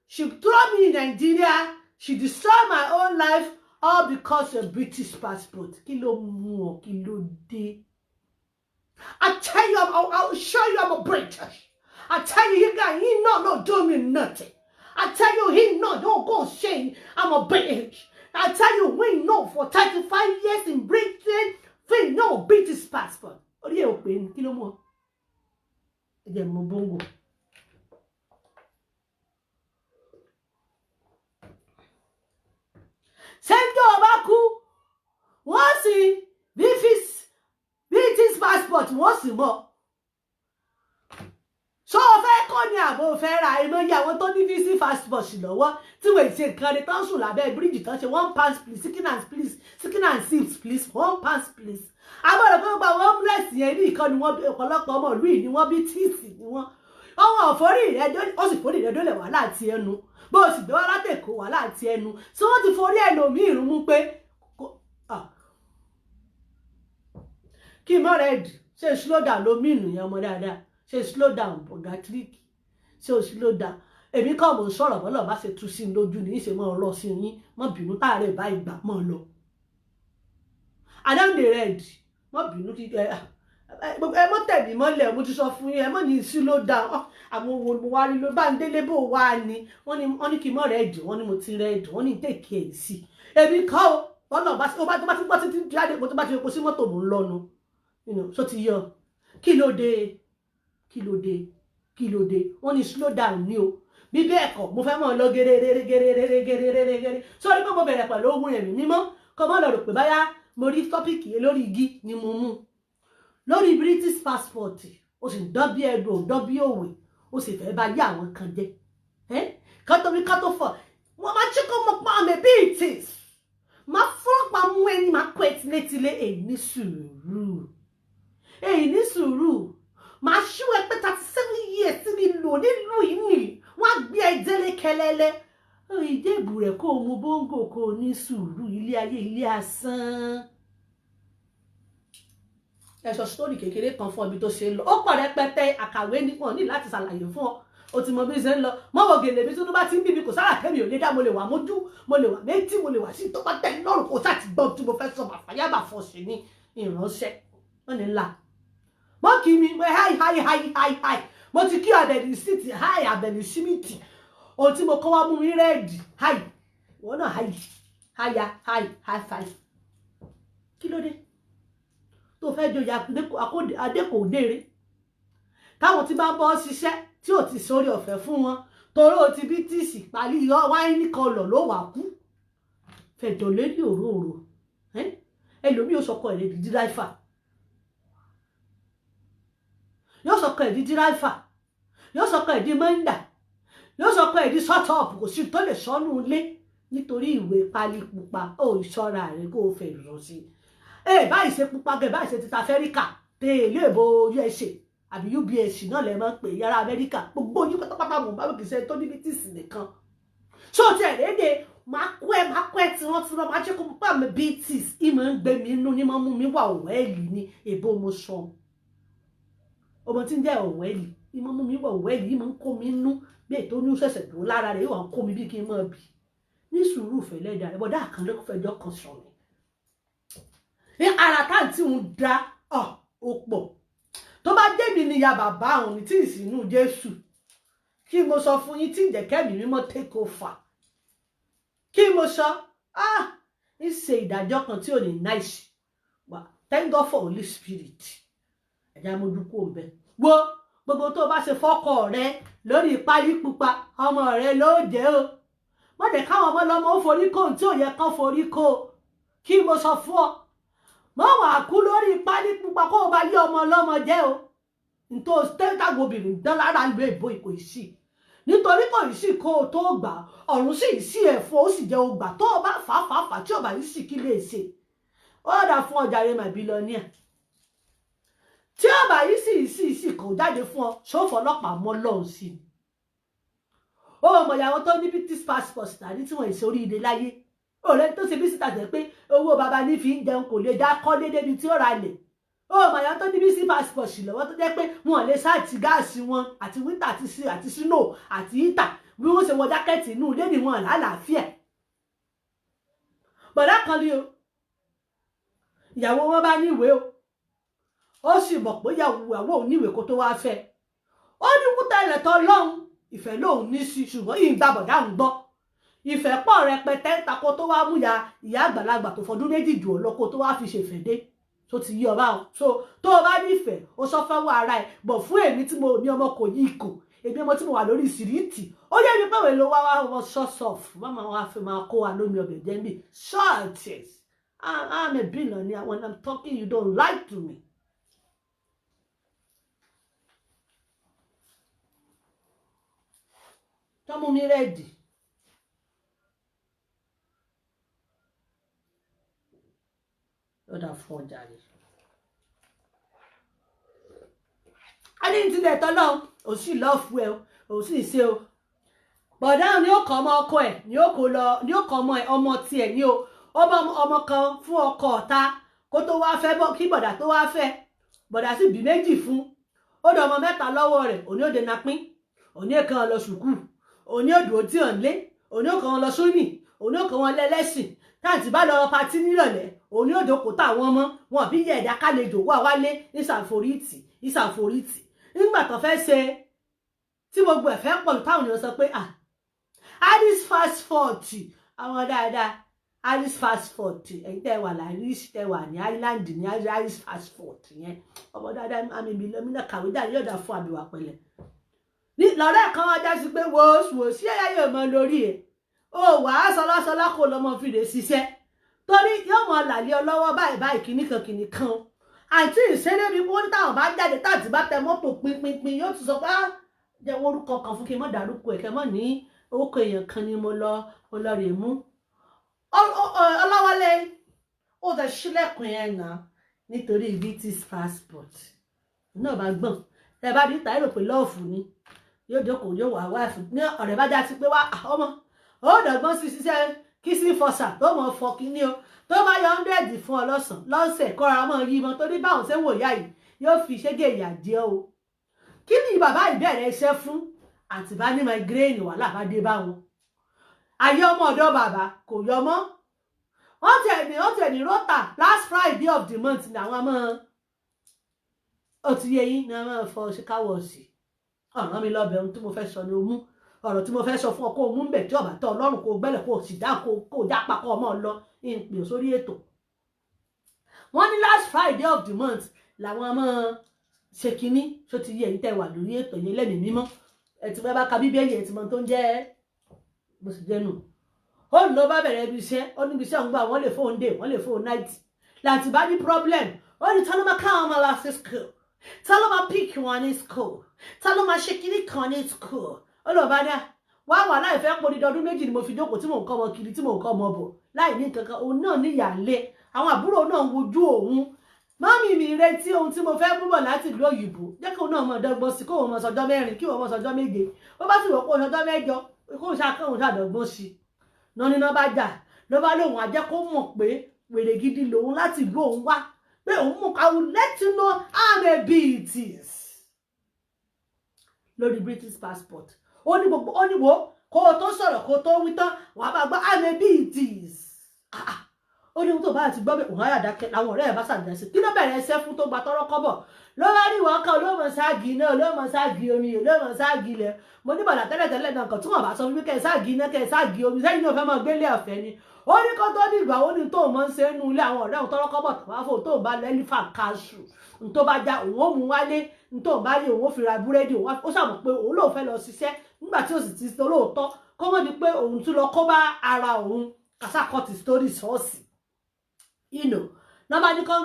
she throw me in Nigeria. She destroyed my own life all because of British passport. Kí ló mú ọ, kí ló dé? I tell you, I'll show you I'm a British. I tell you, he not doing me nothing. I tell you, he don't go saying I'm a British. I tell you, we know for 35 years in Britain, we know British passport. Oh, yeah, open, kí ló mú ọ? Ẹ mo bongo. Sẹ́ńtọ́ ọba kú, wọ́n sì British passport wọ́n sì mọ̀. So fẹ́ kọ́ ni àbò fẹ́ ra ìmọ̀ iye àwọn tó ní British passport lọ́wọ́ tí wọ́n ṣe nǹkan ní tán sùn lábẹ́ bíríjì tán ṣe £1 please, chicken and chips please, £1 please. Àbọ̀rọ̀ pé gbogbo àwọn homeless yẹn ní ìkan ni wọ́n bí ọ̀pọ̀lọpọ̀ ọmọ ìlú yìí ni wọ́n bí tíìsì ni wọ́n. Ọwọ́ ọ̀fọ́rí rẹ̀ ó sì forí rẹ̀ dólẹ̀ wà láti ẹnu. Bó o sì gbé wá látẹ̀kọ́ wà láti ẹnu. So wọ́n ti forí ẹlòmíì rún mú pé kí mọ́ rẹ̀ ṣe slow down ló mìnú yẹn ọmọ dáadáa. Ṣe slow down bọ̀gátríkì. Ṣe o slow down. Èmi kọ́ mo sọ̀rọ̀ bọ́lọ̀ bá ṣe tú sí lójú ní ìṣe mọ́ ọ̀rọ̀ sí yín mọ́ bínú táàrẹ̀ bá ìgbà mọ́ lọ. I don dey ready. Mọ́ bínú kí ẹ mọ́ tẹ̀mí mọ́lẹ̀ mo ti sọ fún yín ẹ mọ́ ní slow down. Àwọn wo mo wá rí ló bá ń délé bò wá ni wọ́n ní kí n mọ́ rẹ́ẹ̀dì wọ́n ní mo ti rẹ́ẹ̀dì wọ́n ní take it sí. Èmi kọ́ o bọ́lọ̀ bá tó bá ti gbọ́ títí jáde mo tó bá ti epo sí mọ́tò mo ń lọ́nu. So ti yọ kí ló dé wọ́n ní slow down ní o bí bẹ́ẹ̀ kọ́ mo fẹ́ mọ̀ lọ gẹ́rẹ́rẹ́rẹ́rẹ́rẹ́rẹ́rẹ́rẹ́ sórí pé mo bẹ̀rẹ̀ pẹ̀lú ohun ẹ̀mí mímọ́ kọ́ mọ́ lọ rò pé báyá mo rí tọ́pìkì lórí igi ni mo mú lórí British passport o sì dán bí ẹ̀dùn dán bí òwe o sì fẹ́ bá yá àwọn kan jẹ́ kátó fọ̀ wọ́n máa ṣe kó mọ̀ pa àmì bí it is máa fọ́pàá mú ẹni máa kọ́ ẹtí létílé èyí ní sùúrù máa ṣú ẹ pé 37 years tí mi lò nílùú yìí nì wọ́n á gbé ẹ délé kẹlẹ́lẹ́ ìdébù rẹ̀ kó o mú bóńgò kó o ní sùúrù ilé ayé ilé asán. Ẹ sọ sítórì kékeré kan fún ọbí tó ṣe ń lọ ó pọ̀ rẹpẹtẹ àkàwé nípọn ní láti ṣàlàyé fún ọ o ti mọ bí ṣe ń lọ mọ́wọ́ gèlè mi tó bá ti ń bíbi kò sára kẹ́mi ò lè dá mo lè wà mójú mo lè wà méjì mo lè wà sí tó bá tẹ̀ lọ́rùn kó sáà ti gbọ́ tí mo fẹ́ sọ bàfáyàbà fọ̀ọ̀ṣì ní ìránṣẹ́ wọ́n ní ńlá mọ́ kí mi hi mo ti kí àbẹ̀lì síìtì hi àbẹ̀lì símìtì ohun tí mo kọ́ wá mú mi rẹ́ẹ̀dì hi wọ́n náà hi five kí ló dé tó fẹ́ joyè adékòódére táwọn tí bá ń bọ́ ṣiṣẹ́ tí ò ti sórí ọ̀fẹ́ fún wọn torí ó ti bí tíìsì pálí wáìnì kọlọ̀ ló wà kú fẹ̀dọ̀ lérí òróòrò ẹlòmíì ó sọkọ ẹ̀rẹ́ di díráìfà yóò sọkọ ẹ̀ di díráìfà yóò sọkọ ẹ̀ di mọ́ńdà yóò sọkọ ẹ̀ di sọ́tọ̀ọ̀pù kò sí tó lè sọ́nù ilé nítorí ìwé pálí pupa ó ìṣọ́ra rẹ̀ kó o fẹ̀ rọ̀ sí báyìí ṣe pupa gẹ̀ báyìí ṣe ti ta Amẹ́ríkà tèèlé ìbò USA àbí UBS náà lè máa ń pè yàrá Amẹ́ríkà gbogbo yín pátápátá mọ̀ bá kìí ṣe tó níbi tíìsì nìkan ṣó ti ẹ̀rẹ́dẹ̀ máa kọ́ ẹ tí wọ́n máa ṣe kó pupa mi bí tíìsì ìmọ̀ ń gbé mi inú ní máa mú mi wà òwẹ́ẹ̀lì ní èbó mo sọ ọmọ tí ń jẹ́ òwẹ́ẹ̀lì ìmọ̀ mú mi wà òwẹ́ẹ̀lì ìmọ̀ ń kó mi inú bí ètò ní ṣẹ̀ṣẹ̀ tó lára rẹ̀ yóò wá ń kó mi bí kí n máa bì ní sùúrù fẹ̀lẹ́ dà ẹ̀bọ̀dá àkàndé kó fẹjọ́ kan sọ mi ní ara táǹtì ń da ó pọ̀ tó bá débi ni ya bàbá òun tí ìsìnú Jésù kí mo sọ fún yín tí ìjẹ̀kẹ́ mi mímọ́ take over kí mo sọ ń ṣe ìdájọ́ kan tí ò ní nice wa thank God for Holy Spirit ẹ̀já mo dúpọ̀ ọ̀bẹ gbogbo tó bá ṣe fọ́kọ rẹ lórí ìparí pupa ọmọ rẹ ló jẹ́ o má jẹ́ káwọn ọmọ lọ́mọ ó forí kó tí ò yẹ kán forí kó kí mo sọ fún ọ mọ́ wà kú lórí ìparí pupa kó o bá yí ọmọ ọlọ́mọ jẹ́ o nítorí tẹ́tàgbọ́ obìnrin dán lára ìlú èbó ìkò ìsì nítorí kò ìsì kó o tó gbà ọ̀run sì ìsì ẹ̀fọ́ ó sì jẹ́ o gbà tó o bá fà tí o bá ìsì kí lè ṣe ó dà fún ọjà rẹ my billionaire tí o bá ìsì kò jáde fún ọ ṣòfò ọlọ́pàá mọ́ lọ́hùn sí i ó mọ̀ ìyàwó tó ní British passport tàbí tí wọ́n ìṣe orí ilé láyé ọ̀rẹ́ tó ṣe bí síta jẹ́ pé owó baba ní fi ń jẹun kò lè dá kọ́lé débi tí ó ra lẹ̀ ó màyà tó ní bí sí passport lọ́wọ́ tó jẹ́ pé wọn lè sáàtì gáàsì wọn àti wíńtà àti snow àti ìtà bí wọ́n ṣe wọ jákẹ́ẹ̀tì inú ilé ni wọn lálàáfíà bọ̀dá kan ni o ìyàwó wọn bá níwèé o ó sì mọ̀ pé ìyàwó ò níwèé kó tó wá fẹ́ ó ní kúta ilẹ̀ tó lọ́hùn ìfẹ́ lòun ní sí ṣùgbọ́n yìí ń gba bọ̀dá ń gbọ́ ìfẹ́ pọ̀ rẹpẹtẹ tako tó wá mú ìyá àgbàlagbà tó fọdún méjì jù ọ lọ kó tó wá fi ṣèfẹ́ dé tó ti yí ọba o so tó o bá nífẹ̀ẹ́ o sọ fẹ́ wọ ara ẹ̀ bọ̀ fún èmi tí mo ní ọmọ kò yí ikò èmi ọmọ tí mo wà lórí síríìtì ó yẹ mi pẹ̀wé ló wá ọmọ ṣọ́ọ̀ṣọ́ọ̀f mama wa fi máa kó wa lómi ọbẹ̀ jẹ́ mi shorties I'm a billionaire when I'm talking you don't lie to me. tọ́mú mi rẹ́ẹ̀dì. Lọ́dà fún ọjà rẹ̀. a ní ìtìlẹ̀ tọ́lọ́ ò sì lọ́ọ̀fù ẹ ò sì ṣe o bọ̀dá ni ó kọ́ ọmọ ọkọ ẹ̀ ni ó kọ́ lọ ni ó kọ́ ọmọ tiẹ̀ ni o ọmọ kan fún ọkọ ọ̀tá kó tó wá fẹ́ bọ́ kí bọ̀dá tó wá fẹ́ bọ̀dá sì bí méjì fún ó dọ̀ ọmọ mẹ́ta lọ́wọ́ rẹ̀ òní òde napín òní èkan lọ sùkúù òní òdò tí ò ń lé òní òkan wọn lọ sóní òní òkan wọn lẹ́lẹ́sìn táǹtì bá lọ patí nírọ̀lẹ́ òní òdò kò táwọn ọmọ wọn bí yẹ ẹ̀dá kálejò wà wálé ìsàforítì nígbà tó fẹ́ ṣe tí gbogbo ẹ̀fẹ́ pọ̀ táwọn èèyàn sọ pé Alice fast forty àwọn dáadáa Alice fast forty ẹ̀yin tẹ́ wà láìríṣ tẹ́ wà ní Island ní Alice fast forty yẹn ọmọ dáadáa àmì ìbílẹ̀ kàwé jáde yóò dá fún àbíwá pẹ̀lẹ́ lọ́rẹ́ kan wọ́n já sí pé wò sí ẹ̀yà yóò mọ lórí ẹ̀ ó wà á sọlásọlá kó lọ́mọ fìdè ṣiṣẹ́ torí yóò mọ làlẹ́ ọlọ́wọ́ báyìí kìnnìkan àǹtí ìṣeré mi wọ́n ní táwọn bá jáde táàtì bá tẹ mọ́tò pinpin yóò ti sọ pé jẹ́ wọ́n orúkọ kan fún kí n mọ́ dárúkọ ẹ̀ kẹ́ mọ́ ní orúkọ èèyàn kan ni mo lọ rè mú ọlọ́wọ́lé ó tẹ sílẹ̀kùn yẹn náà nítorí British passport náà bá gbọ̀n ẹ bá dí tàí rò pé lọ́ọ̀fù ni yóò jókòó yóò wà wáìfù ní ọ̀rẹ́ bá já sí pé wá ọmọ ó dọ̀gbọ́n sí ṣiṣẹ́ kissing fọ́sà tó mọ̀ fọ́ kínní o tó bá yọ 100 fún ọ lọ́sẹ̀ kọ́ra mọ́ yí mọ́ torí báwọn ṣe ń wò yá yìí yóò fi ṣégè ìyà jẹ o kí ni bàbá ìbẹ̀rẹ̀ iṣẹ́ fún àti bá ní migraine wàhálà bá dé bá wọn ayé ọmọ ọ̀dọ́ bàbá kò yọ mọ́ wọ́n tẹ̀ ní rota last Friday of the month ní àwọn ọmọ ọtí yẹyìn ní àwọn ọ̀fọ̀ ṣíkáwọ̀ sí ọ̀ràn mi lọ́bẹ̀ ohun tí mo fẹ́ sọ ni o mú ọ̀rọ̀ tí mo fẹ́ sọ fún ọ kó o mú bẹ̀ tí ọ̀bà tọ́ ọlọ́run kó o gbẹ́lẹ̀ kó o sì dá kó o jápa kó o mọ́ ọ lọ ìpè sórí ètò wọ́n ní last Friday of the month làwọn ọmọ ṣe kínní tó ti yẹ ìtẹ̀ wà lórí ètò yẹn lẹ́mìí mímọ́ ẹ̀ tí wọ́n bá ka bíbélì ẹ̀ tí mo tó ń jẹ́ bó sì jẹ́ nù ó lọ bá bẹ̀rẹ̀ ibi iṣẹ́ ó níbi iṣẹ́ ń gbà wọ́n lè fóun day wọ́n lè fóun night láti bá ní problem ó ní ta ló máa káwọn ọmọ lọ sí school ta ló máa pick wọn ní school ta ló máa ṣe kínní kan ní school ó lọ bá dá wá wà láì fẹ́ pọ̀ dídọ́ ọdún méjì ni mo fi jókòó tí mò ń kọ́ ọmọ kiri tí mò ń kọ́ ọmọ bọ̀ láì ní kankan òun náà níyà lé àwọn àbúrò náà wojú òun mọ́mì mi retí ohun tí mo fẹ́ mú bọ̀ láti ìlú òyìnbó jẹ́ kóun náà mọ̀ dọ́gbọ́n sí kóun mọ̀ sọjọ́ mẹ́rin kí òun mọ̀ sọjọ́ méje ó bá sì wọ́n kó sọjọ́ mẹ́jọ kóun ṣàdọ́gbọ́n sí náà níná bá jà ló bá lóun àjẹ́ kó mọ̀ pé wèrè gidi lòun láti ìlú òun wá pé òun mú I will let you know how maybe it is lórí British passport ó ní gbogbo ó ní wo kó o tó sọ̀rọ̀ kó o tó wí tán wàá bá gbọ́ how maybe it is ó ní tó bá ti gbọ́ pé òun á dákẹ́ làwọn ọ̀rẹ́ ẹ̀ bá ṣàdá sí kí ló bẹ̀rẹ̀ ẹsẹ̀ fún tó gba tọ́rọ́ kọ́bọ̀ ló bá rí ìwọ̀n kan olóòmọ̀ ságì iná olóòmọ̀ ságì omi olóòmọ̀ ságì ilẹ̀ mo ní bàdà tẹ́lẹ̀tẹ́lẹ̀ náà kan tí wọ́n bá sọ wípé kẹ́ ẹ̀ ságì iná kẹ́ ẹ̀ ságì omi sẹ́yìn náà fẹ́ mọ́ gbélé ọ̀fẹ́ ni ó ní kó tó dìgbà ó ní tóun mọ́ ń ṣe nínú ilé àwọn ọ̀rẹ́ òun tọ́rọ́ kọ́bọ̀ tó bá fò tóun bá lẹ́lífà káṣù tó bá já òun ó mú wálé tóun bá yẹ òun ó fi ra búrẹ́dì ó ṣàmọ̀ pé òun lòun fẹ́ lọ ṣiṣẹ́ nígbà tí ó sì ti sọ lóòótọ́ kó mọ́ di pé òun tún lọ kó bá ara òun kàṣàkọ́tì story ṣọ́ọ̀ṣì nọ́bà ní kan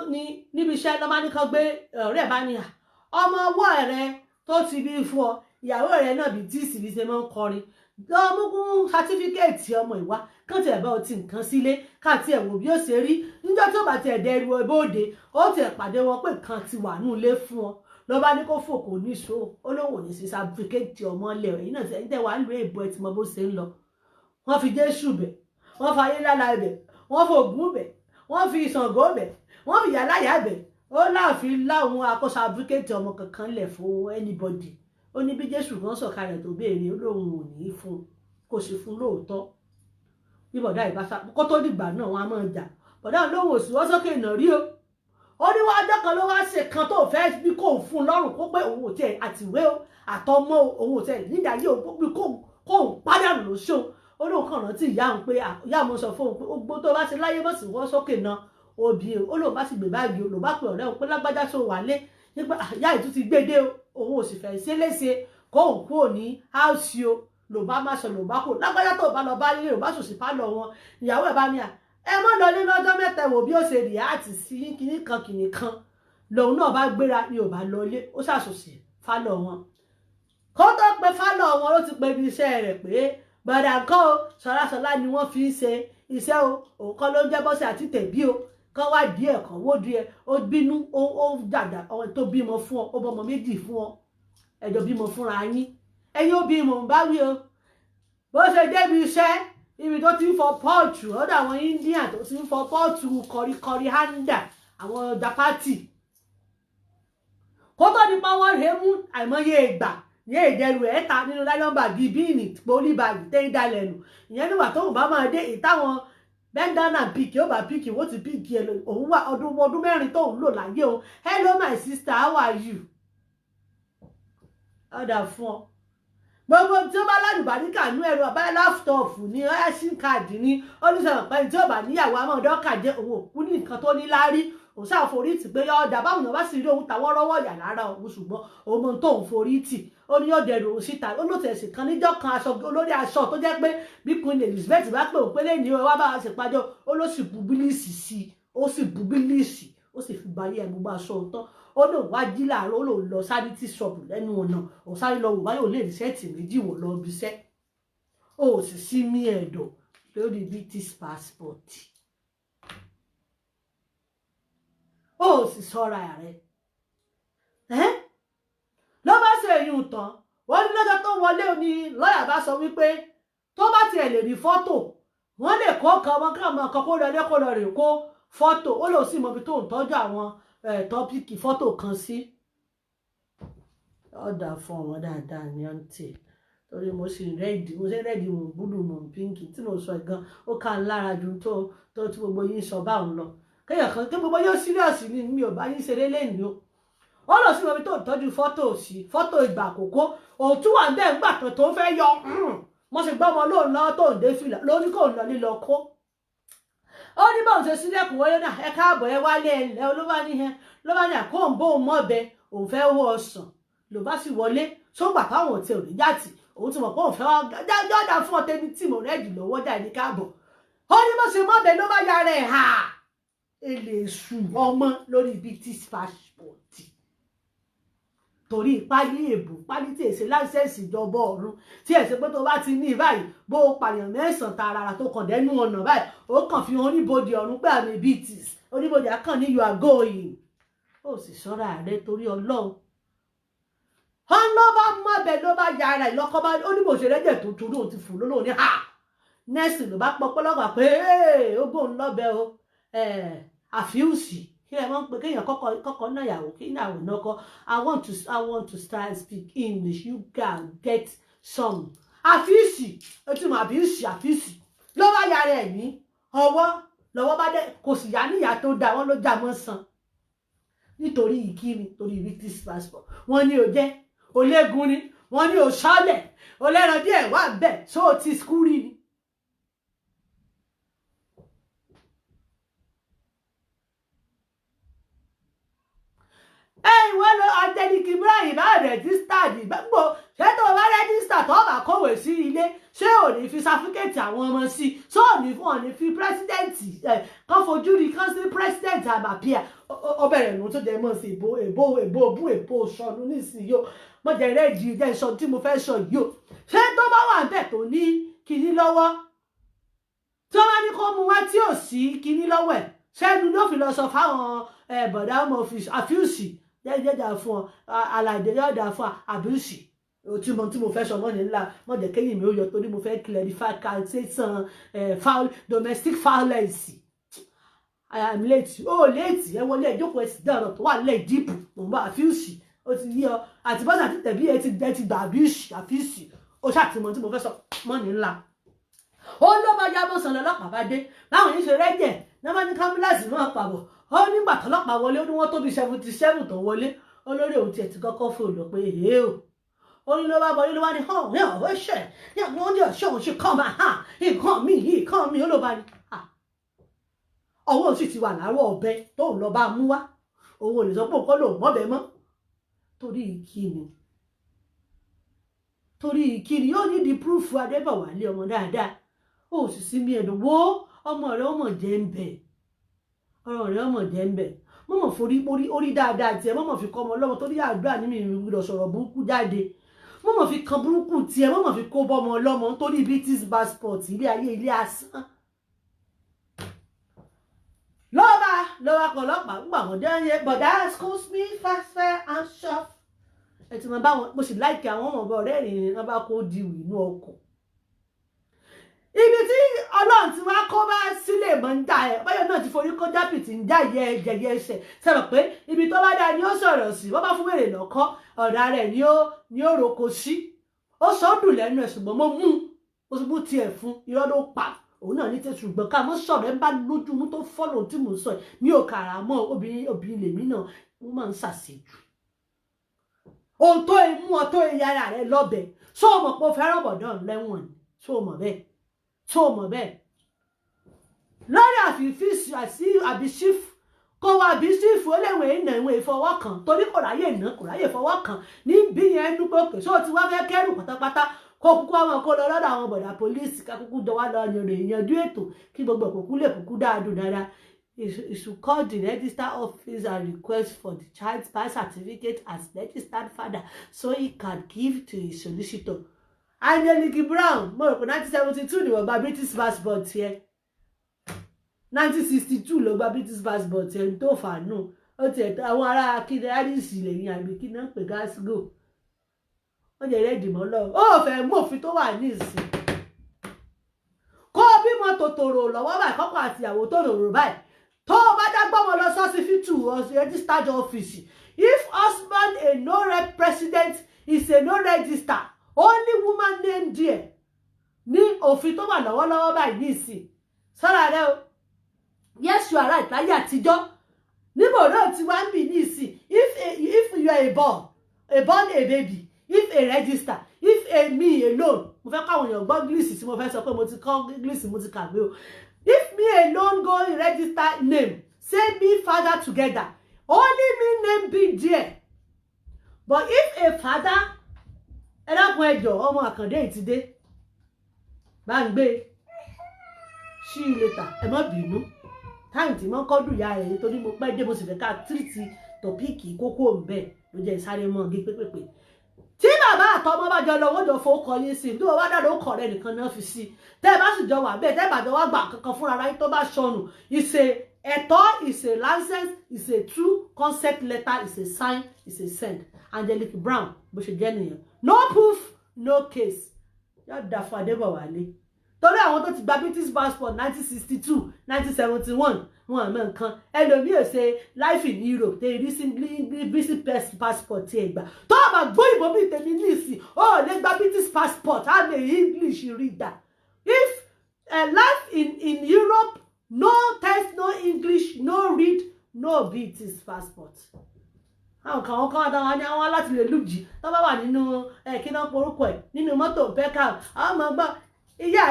níbi iṣẹ́ nọ́bà ní kan gbé ọ̀rẹ́ bá ní ọmọ ọwọ́ rẹ tó ti bí fún ọ ìyàwó rẹ náà bí tí ìsìbí ṣe máa ń kọrin lọ mú kún sátífíkẹ́ẹ̀tì ọmọ ìwá kán ti ẹ̀bá ọtí nǹkan sílé káàtì ẹ̀wò bí ó ṣe rí níjọ́ tí ó bá ti ẹ̀dẹ̀ ẹrù ẹbóde ó ti ẹ̀pàdé wọn pé nǹkan ti wà ní ilé fún ọ lọ́ba ní kó fòkò ní ṣó ó lóun ò ní sí sátífíkẹ́ẹ̀tì ọmọ ilẹ̀ ẹ̀yìn náà ẹ̀yìn tẹ̀ wá ń lo èèbọ̀ ẹ̀ tí mo bó ṣe ń lọ wọ́n fi Jésù bẹ̀ wọ́n fa ayé lára bẹ̀ wọ́n fògùn bẹ̀ wọ́n fi Ṣàngó bẹ̀ wọ́n fi yàláyà bẹ̀ ó láàfin láwọn akọ́ṣà advocate ọmọ kankan lẹ̀ fún anybody ó ní bí Jésù kan sọ̀kalẹ̀ tó béèrè ó lóun ò ní fún kò sì fún lóòótọ́ bí bọ̀dá ìbáṣà kó tó dìgbà náà wọn á máa jà bọ̀dá lóhùn òsì wọ́n sókè ìnà rí o ó ní wọ́n ọjọ́ kan ló wá ṣe kan tó fẹ́ bí kò fún un lọ́rùn kó pé òun ò tiẹ̀ àtìwé o àtọmọ òun ò tiẹ̀ nígbà yìí òun bí kò pádànù ló ṣó ó lóun kàn rántí ìyá òun pé ìyá òun sọ fún òun pé gbogbo tó bá ṣe láyé bó sì wọ́n sókè náà obì ó lóun bá sì gbé báàgì o lòun bá pè ọ̀rẹ́ òun pé lágbájá tó wà lé nípa ìyá ìtú ti gbé dé o òun ò sì fẹ́ ṣe léṣe kó òun kúrò ní áùsì o lòun bá má sọ lòun bá kúrò lágbájá tó bá lọ bá nílé lòun bá sòsì pálọ̀ wọn ìyàwó ẹ̀ bá ní ẹ mọ́ lọ ní lọ́jọ́ mẹ́ta wò bí ó ṣe rí àti sí kinní kan lòun náà bá gbéra ni ò bá lọ ilé ó ṣàṣòsì fálọ̀ wọn kó tó pe fálọ̀ wọn ló ti pe ibi iṣẹ́ rẹ̀ pé gbọ̀dà nǹkan o ṣọláṣọlá ni wọ́n fi ń ṣe iṣẹ́ o òun kọ́ ló ń jẹ́ bọ́sẹ̀ àti tẹ̀bí o kán wá díẹ̀ kan wó díẹ̀ ó bínú ó dàda ọ̀hún tó bímọ fún ọ ó bọ́mọ méjì fún ọ ẹ̀jọ̀ bímọ fúnra yín ẹ̀yin ó bímọ ń bá wí o bó ṣe débi iṣẹ́ ibi tó ti ń fọ pọ́ọ̀tù ọ̀dọ̀ àwọn India tó ti ń fọ pọ́ọ̀tù kọ̀ríkọ̀rí handa àwọn japati kó tó di pọ́wọ́ rẹ̀ mú àìmọye ìgbà ní ìdẹrù ẹ̀ta nínú láyọ̀mbà bíi bíìnì pólíbàgì tẹ́yìn dalẹ̀ nù ìyẹn nígbà tóun bá máa dé ìtàwọn bẹ́ńdánà píkì ó bá píkì wọ́n ti píkì ẹ̀ òun wà ọdún mẹ́rin tóun lò láyé òun hello my sister how are you ọ̀dà fún ọ gbogbo tí ó bá lálùbáríkà nú ẹ̀rọ àbáyé láftọ̀ọ̀fù ní sim card ní oníṣẹ́wọ̀n pẹ́ni tí ó bá níyàwó amọ̀dọ́ kàjẹ́ òun òkú ní nǹkan tó ní láárí òun ṣàforí tì pé ọ̀dà báwọn náà bá sì rí òun tàwọn rọ́wọ́ yà lára òun ṣùgbọ́n òun mọ tóun forí tì ó ní yóò dẹrù òun síta ó lóòótọ́ ẹ̀sìn kan níjọ́ kan aṣọ olórí aṣọ tó jẹ́ pé bí Queen Elizabeth bá pè ó pé lẹ́yìn ìwé wá bá a ṣèpàjọ́ ó ló sì bu bílíìsì sí i ó sì bu bílíìsì ó sì fi bayé ẹ̀ gbogbo aṣọ òótọ́ ó lóun wá jí láàárọ̀ ó lóun lọ sáré tí ṣọ́ọ̀bù lẹ́nu ọ̀nà òun sáré lọ wò báyọ̀ lè rí sẹ́ẹ̀tì méjì wò lọ bí iṣẹ́ ó sì sí mí ẹ̀dọ̀ lórí British passport ó sì sọ́ra rẹ̀ ló bá ṣe èyí tán wọ́n ní lọ́jọ́ tó wọlé ni lọ́ọ̀yà bá sọ wípé tó bá tiẹ̀ lè rí fọ́tò wọ́n lè kó kan wọn kí àwọn kan kó lọ rè kó fọ́tò ó lọ sí mọ̀bí tó ń tọ́jú àwọn tọ́pìkì fọ́tò kan sí ọ̀dà fún wọn dáadáa ní ọ̀ǹtì torí mo sì rẹ́ẹ̀dì mo búlù mọ̀ pínkì tí mo sọ gan ó ká ń lára ju tó tí gbogbo yín sọ báwọn lọ kéèyàn kan kí gbogbo yóò síríọ̀sì ni mi ò bá yín ṣeré lẹ́yìn o ó lọ sí ibi tó ń tọ́jú fọ́tò sí fọ́tò ìgbà àkókò òtún wà bẹ́ẹ̀ ńgbà kan tó fẹ́ yọ mo sì gbọ́ ọmọ lóun lọ́wọ́ tó ń dé fìlà lóní kò ń lọ lílọ kó ó ní báwọn ṣe sílẹ̀kùn wọlé náà ẹ káàbọ̀ ẹ wálé ẹ ló bá ní àkóhùn bóun mọ́bẹ òun fẹ́ wọ ọ̀sán ló bá sì wọlé sógbà táwọn ò tẹ òní jàtì òun ti mọ̀ pé òun fẹ́ wá jọ́dá fún ọtẹ ní tí mo rẹ́ẹ̀dì lọ́wọ́ dà ní káàbọ̀ ó ní bó ṣe mọ́bẹ ló bá yára ẹ̀ hà èlé èṣù ọmọ lórí British passport torí pálí èbù pálí tí èsè láìsẹ̀sì ìjọba ọ̀run tí èsè pé tó bá ti ní báyìí bó o pààyàn mẹ́sàn-án tààrà tó kàn dẹ́nu ọ̀nà báyìí ó kàn fi hàn oníbodè ọ̀run pé àmì British oníbodè akàn ní you are going ó sì sọ́ra rẹ torí Ọlọ́run wọn ló bá mọ ọbẹ ló bá ya ara ìlọkọ bá oníbòsè rẹjẹ tó torí òun ti fò lólóò ní ha nẹẹsì ló bá pọpọ lọgbà pé ó gbóhùn lọbẹ o àfíùsì kí ẹ máa ń pe kéèyàn kọ́kọ́ náà yàwó kí náà wò náà kọ I want to start speak English you can get some àfíùsì ó ti mọ àfíùsì ló bá ya ara ẹ ní ọwọ́ lọ́wọ́ bá dé kò sì yá níyà tó dáa wọn ló já mọ́ san nítorí ìkíni torí British passport wọn ní ò jẹ ológun ni wọn ní ò ṣọlẹ̀ olẹ́ran díẹ̀ wà bẹ́ẹ̀ ṣó o ti skúrì ni. ìwé ló Angelique Ibrahim bá rẹ́gísítàdì gbogbo ṣé tó o bá rẹ́gísítà tó o bá kọ̀wé sí ilé ṣé ò ní fi sáfíkẹ́tì àwọn ọmọ sí i ṣé ò ní fún ọ ní fi pírẹsidẹ́ǹtì kan fojú rí kan sí pírẹsidẹ́ǹtì àbàpíà ó bẹ̀rẹ̀ nù tó jẹ́ mọ́ sí èbó sọnù nísìnyí o mo jẹ́ rẹ́ẹ̀dì jẹ́ sọ tí mo fẹ́ sọ yìí o ṣé tó bá wà bẹ́ẹ̀ tó ní kinní lọ́wọ́ tí wọ́n bá ní kó mu wá tí ò sí kinní lọ́wọ́ ẹ̀ ṣẹ́nu ló fi lọ sọ fáwọn bọ̀dá ọmọ àfíùsì jẹ́jẹ́jà fún ọ alàjẹ́ yọ̀dà fún àbíùsì tí mo fẹ́ sọ mọ́ ní ńlá mọ́ jẹ́ kéyìn mi ó yọ torí mo fẹ́ clarify calculation domestic violence I am late ó late ẹ wọlé ẹjọ́kọ̀ ẹ̀sìn dáná tó wà lẹ̀ díìpù mò ń bá àfíùsì ó ti yí ọ àti bọ́sà àti tẹ̀bí ẹ ti gbà àfíùsì ó ṣàtìmọ̀ tí mo fẹ́ sọ mọ́ ní ńlá ó ló bá yá bọ́sàn lọ́lọ́pàá bá dé láwọn yìí ṣe rẹ́jẹ̀ náà bá ní kámbílàsì náà pàbọ̀ ó nígbà tọ́lọ́pàá wọlé ó ní wọ́n tó bí 77 tó wọlé olórí òun tiẹ̀ ti kọ́kọ́ fò lọ pé èé o ó ní ló bá bọ́ ló bá ní hàn ní ọ̀rọ̀ ṣẹ̀ ní àwọn oúnjẹ ọ̀ṣọ́ òun ṣe kàn máa hàn nǹkan mi ó ló bá ní ọwọ́ sì ti wà láàárọ̀ ọ̀bẹ tóun lọ bá mú wá òun ò lè sọ pé òun kọ́ lòun mọ́bẹ mọ́ torí ìkíni yóò ní di púrúfù Adébọ̀wálé ọmọ dáadáa ó sì sí mi ẹ̀dùn wo ọmọ rẹ ọmọ jẹ́ ń bẹ̀ ọ̀rọ̀ rẹ ọmọ jẹ́ ń bẹ̀ mọ́mọ́ forí orí dáadáa tiẹ̀ mọ́mọ́ fi kọ́ ọmọ lọ́wọ́ torí àdúrà nínú ìrìnlọ sọ̀rọ̀ burúkú jáde mọ́mọ́ fi kan burúkú tiẹ̀ mọ́mọ́ fi kó bọ́mọ ọlọ́mọ torí British passport ilé ayé ilé asán lọ́wọ́ ọlọ́pàá gbà wọ́n dé ẹyẹ bọ̀dá excuse me fast fair and shop ẹ ti mọ báwọn mo sì láìkí àwọn ọmọ ọ̀rẹ́ ìrìn náà bá kó di inú ọkọ̀ ibi tí Ọlọ́run ti wá kó bá sílẹ̀ mọ́ ń dá ẹ báyọ̀ náà ti forí kọjá pìtì ń dá yẹ ẹsẹ̀ sọ̀rọ̀ pé ibi tó bá dáa ni ó sọ̀rọ̀ sí wọ́n bá fún wèrè lọ́kọ́ ọ̀dà rẹ̀ ni ó roko sí ó sọ dùn lẹ́nu ẹ̀ ṣùgbọ́n mo mú tiẹ̀ fún irọ́ ló pa òun náà ní tẹ̀sùn gbọ́n ká mọ́ sọ̀rọ̀ ẹ bá lójú mú tó fọ́lọ̀ tí mo sọ ní òkàrà mọ́ obìnrin lèmi náà wọ́n máa ń ṣàṣejù ohun tó mú ọ tó yára rẹ lọ́bẹ̀ ṣó o mọ̀ pé o fẹ́ràn bọ̀dọ̀ lẹ́wọ̀n ni ṣó o mọ̀ bẹ́ẹ̀ lórí àfífíìsì àbíṣífù kó wá àbíṣífù ó léwọ̀n ìnà ìwọ̀n ìfọwọ́ kan torí kò ráyè fọwọ́ kan ní bí yẹn ẹnu pé òkè ṣó o ti wá fẹ́ kẹ́rù pátápátá kó kúkú àwọn kó lọ lọ́dọ̀ àwọn bọ̀dà pólíìsì ká kúkú dọwọ́ lọ yanjú ètò kí gbogbo òkùnkùn lè kúkú dáadùn dáadáa. You should call the register office and request for the child's birth certificate as registered father so he can give to his solicitor. Angelique Brown mo rò pé 1972 ni wọ́n gba British passport yẹn 1962 ló gba British passport yẹn tó fà nù ó tiẹ̀ tó àwọn ará kíni Irish lẹ́yìn àbí kí náà pè Glasgow wọ́n jẹ́ rẹ́ẹ̀dì mọ́ lọ́wọ́ ó fẹ́ mú òfin tó wà ní ìsìn kó bímọ tòtòrò lọ́wọ́ báyìí kọ́kọ́ àti ìyàwó tó rò báyìí tó o bá dágbọ́mọ lọ sọ́sífítù registered office if husband a no rep president is a no register only woman name there ní òfin tó wà lọ́wọ́lọ́wọ́ báyìí ní ìsìn sọ́ra rẹ o yes you are right láyé àtijọ́ níbo náà ti wá ń bì ní ìsìn if you are a baby if a register if a me alone mo fẹ́ káwọn èèyàn gbọ́ English tí mo fẹ́ sọ pé mo ti kọ́ English mo ti kàwé o if me alone go register name say me father together only me name be there but if a father ẹ dákun ẹjọ ọmọ àkàndé ìtìdé bá ń gbé sí ilẹ̀ta ẹ má bínú táyì tí mo kọ́ dùn ya rẹ̀ nítorí mo pẹ́ dé mo sì fẹ́ ká tírìtì tọ̀píìkì kókó ńbẹ ló jẹ́ ìsáré mọ́ gé pépèpè tí bàbá àtọmọ bá jọ lọ wọ́n jọ fowókọ yín sí ní wọ́n bá dàdó kọ̀ rẹ̀ nìkan náà fi sí tẹ́ ẹ bá sì jọ wà bẹ́ẹ̀ tẹ́ ẹ bá jọ wá gbà kankan fúnra ara yín tó bá sọnù ìṣe ẹ̀tọ́ ìṣe license ìṣe true concept letter ìṣe sign ìṣe send Angelique Brown bó ṣe jẹ́ nìyẹn no proof no case yóò dà fún Adébọ̀wálé torí àwọn tó ti gba British passport 1962 1971 wọn àmọ́ nǹkan ẹlòmíì ò ṣe life in Europe tẹ recently British passport tí ẹ gbà tó o bá gbọ́ ìbò bíi tèmi níìsì ó lè gba British passport á lè English reader if life in Europe no test no English no read no British passport àwọn kan àtàwọn ní àwọn aláti lè lùjì tó bá wà nínú kí náà porúkọ ẹ nínú mọ́tò pẹ́kà àwọn ọmọ gbọ́ ìyá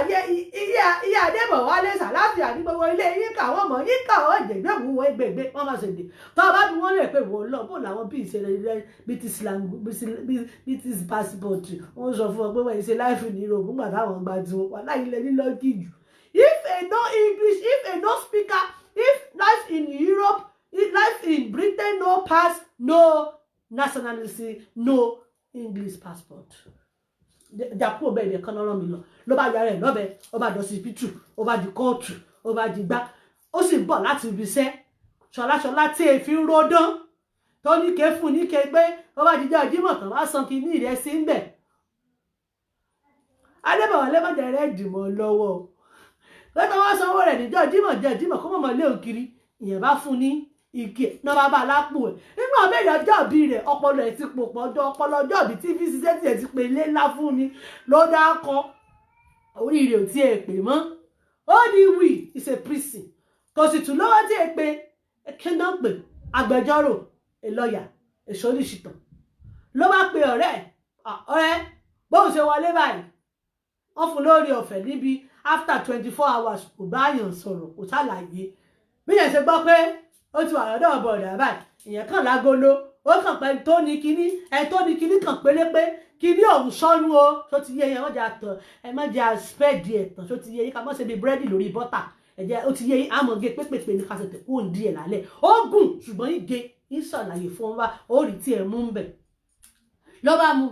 Adébọ̀wálé sàláfíà ní gbogbo ilé yín kà wọ́n mọ̀ yín kà wọ́n jẹ̀gbẹ́ òun wọ́n gbẹ̀gbẹ́ wọ́n máa ṣèdè tó bá bí wọ́n lè pè wọ́n lọ bó làwọn bí ìṣẹ̀lẹ̀ ilẹ̀ British passport wọ́n sọ fún ọ pé wọ́n ṣe life in Europe nígbà táwọn gba tí wọ́n wà láyé ilẹ̀ nílọ́ọ̀kì jù if a no English if a no speaker if life in Europe if life in Britain no pass no nationality no English passport dàpọ̀ ọbẹ̀ ìdẹ̀ kan lọ́rọ̀ mi ló bá yára ẹ̀ lọ́bẹ̀ ó bá dọ̀sí pítù ó bá di kóòtù ó bá di gbá ó sì bọ̀ láti ibi iṣẹ́ ṣọláṣọlá tí èéfì ń rodán tó ní ké fún ní ké gbé ó bá di jẹ́ ọjímọ̀ tán wá san kí ní ìrẹsì ń bẹ̀. Adébọ̀wálé má jẹ́ rẹ́ dìmọ̀ lọ́wọ́ lọ́tọ̀ wọ́n sanwó rẹ̀ níjọ́ ọjímọ̀ kó mọ̀mọ́ lé òkiri ìyẹn bá fún ní ike náà bá bá lápò ẹ̀ nígbà bẹ́ẹ̀ ọjọ́ ìbí rẹ̀ ọpọlọ ẹ̀ ti pò pọ̀ ọjọ́ ọpọlọ ọjọ́ ìbí tí fi ṣiṣẹ́ tiẹ̀ ti pè lé ńlá fún ni ló dá kọ́ oríire ò tí ẹ pè mọ́ ó ní wì is a prison kò sì tún lọ́wọ́ tí ẹ pé kí náà pè agbẹjọ́rò lọ́ọ̀yà ìṣòlìṣìtàn ló bá pe ọ̀rẹ́ bóun ṣe wọlé báyìí wọ́n fún lórí ọ̀fẹ́ níbi after 24 hours kò bá yàn sọ̀rọ̀ kò ṣàlàyé bí yẹn ṣe gbọ́ pé ó ti wà lọ́dọ̀ ọ̀bọ̀ ọ̀dà báyìí ìyẹn kàn lágolo ó kàn pẹ́ tó ní kíní kàn pélépé kíní ọ̀hún sọ́nù o tó ti yé yẹn wọ́n jà tán ẹ má jà spẹ́ẹ̀dì ẹ̀ tán tó ti yé yín ká mọ́ ṣe bí búrẹ́dì lórí bọ́tà ẹ̀jẹ̀ ó ti yé yín àmọ́ gé pépèpé ní kásẹ̀tẹ̀ kó ń di ẹ̀ lálẹ́ ó gùn ṣùgbọ́n yín gé yín ṣàlàyé fún wa ó rí tí ẹ mú ń bẹ̀ lọ́ba mu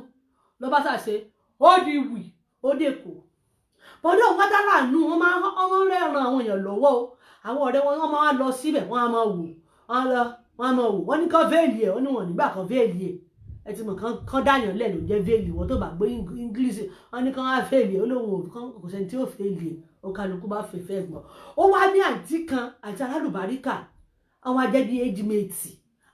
lọ́ba ṣàṣe ó di wì ó dé kò bọ́dọ̀ wọ́n dá láàánú wọ́n máa ń rẹ́ran àwọn èèyàn lọ́wọ́ o àwọn ọ̀rẹ́ wọn máa lọ síbẹ̀ wọ́n á máa wò wọ́n ní kán véèlì ẹ̀ wọ́n ní wọ́n nígbà kan véèlì ẹ̀ ẹ ti mọ̀ kán dáyàn lẹ̀ ló jẹ́ véèlì wọ́n tó bá gbé English wọ́n ní kán wá véèlì ẹ̀ ó lóun kò sẹ́ni tí ó véèlì ẹ̀ ó kálukú bá fẹ́ gbọ́ ó wá ní àǹtí kan àti alálùbáríkà àwọn ajẹ́bí age mate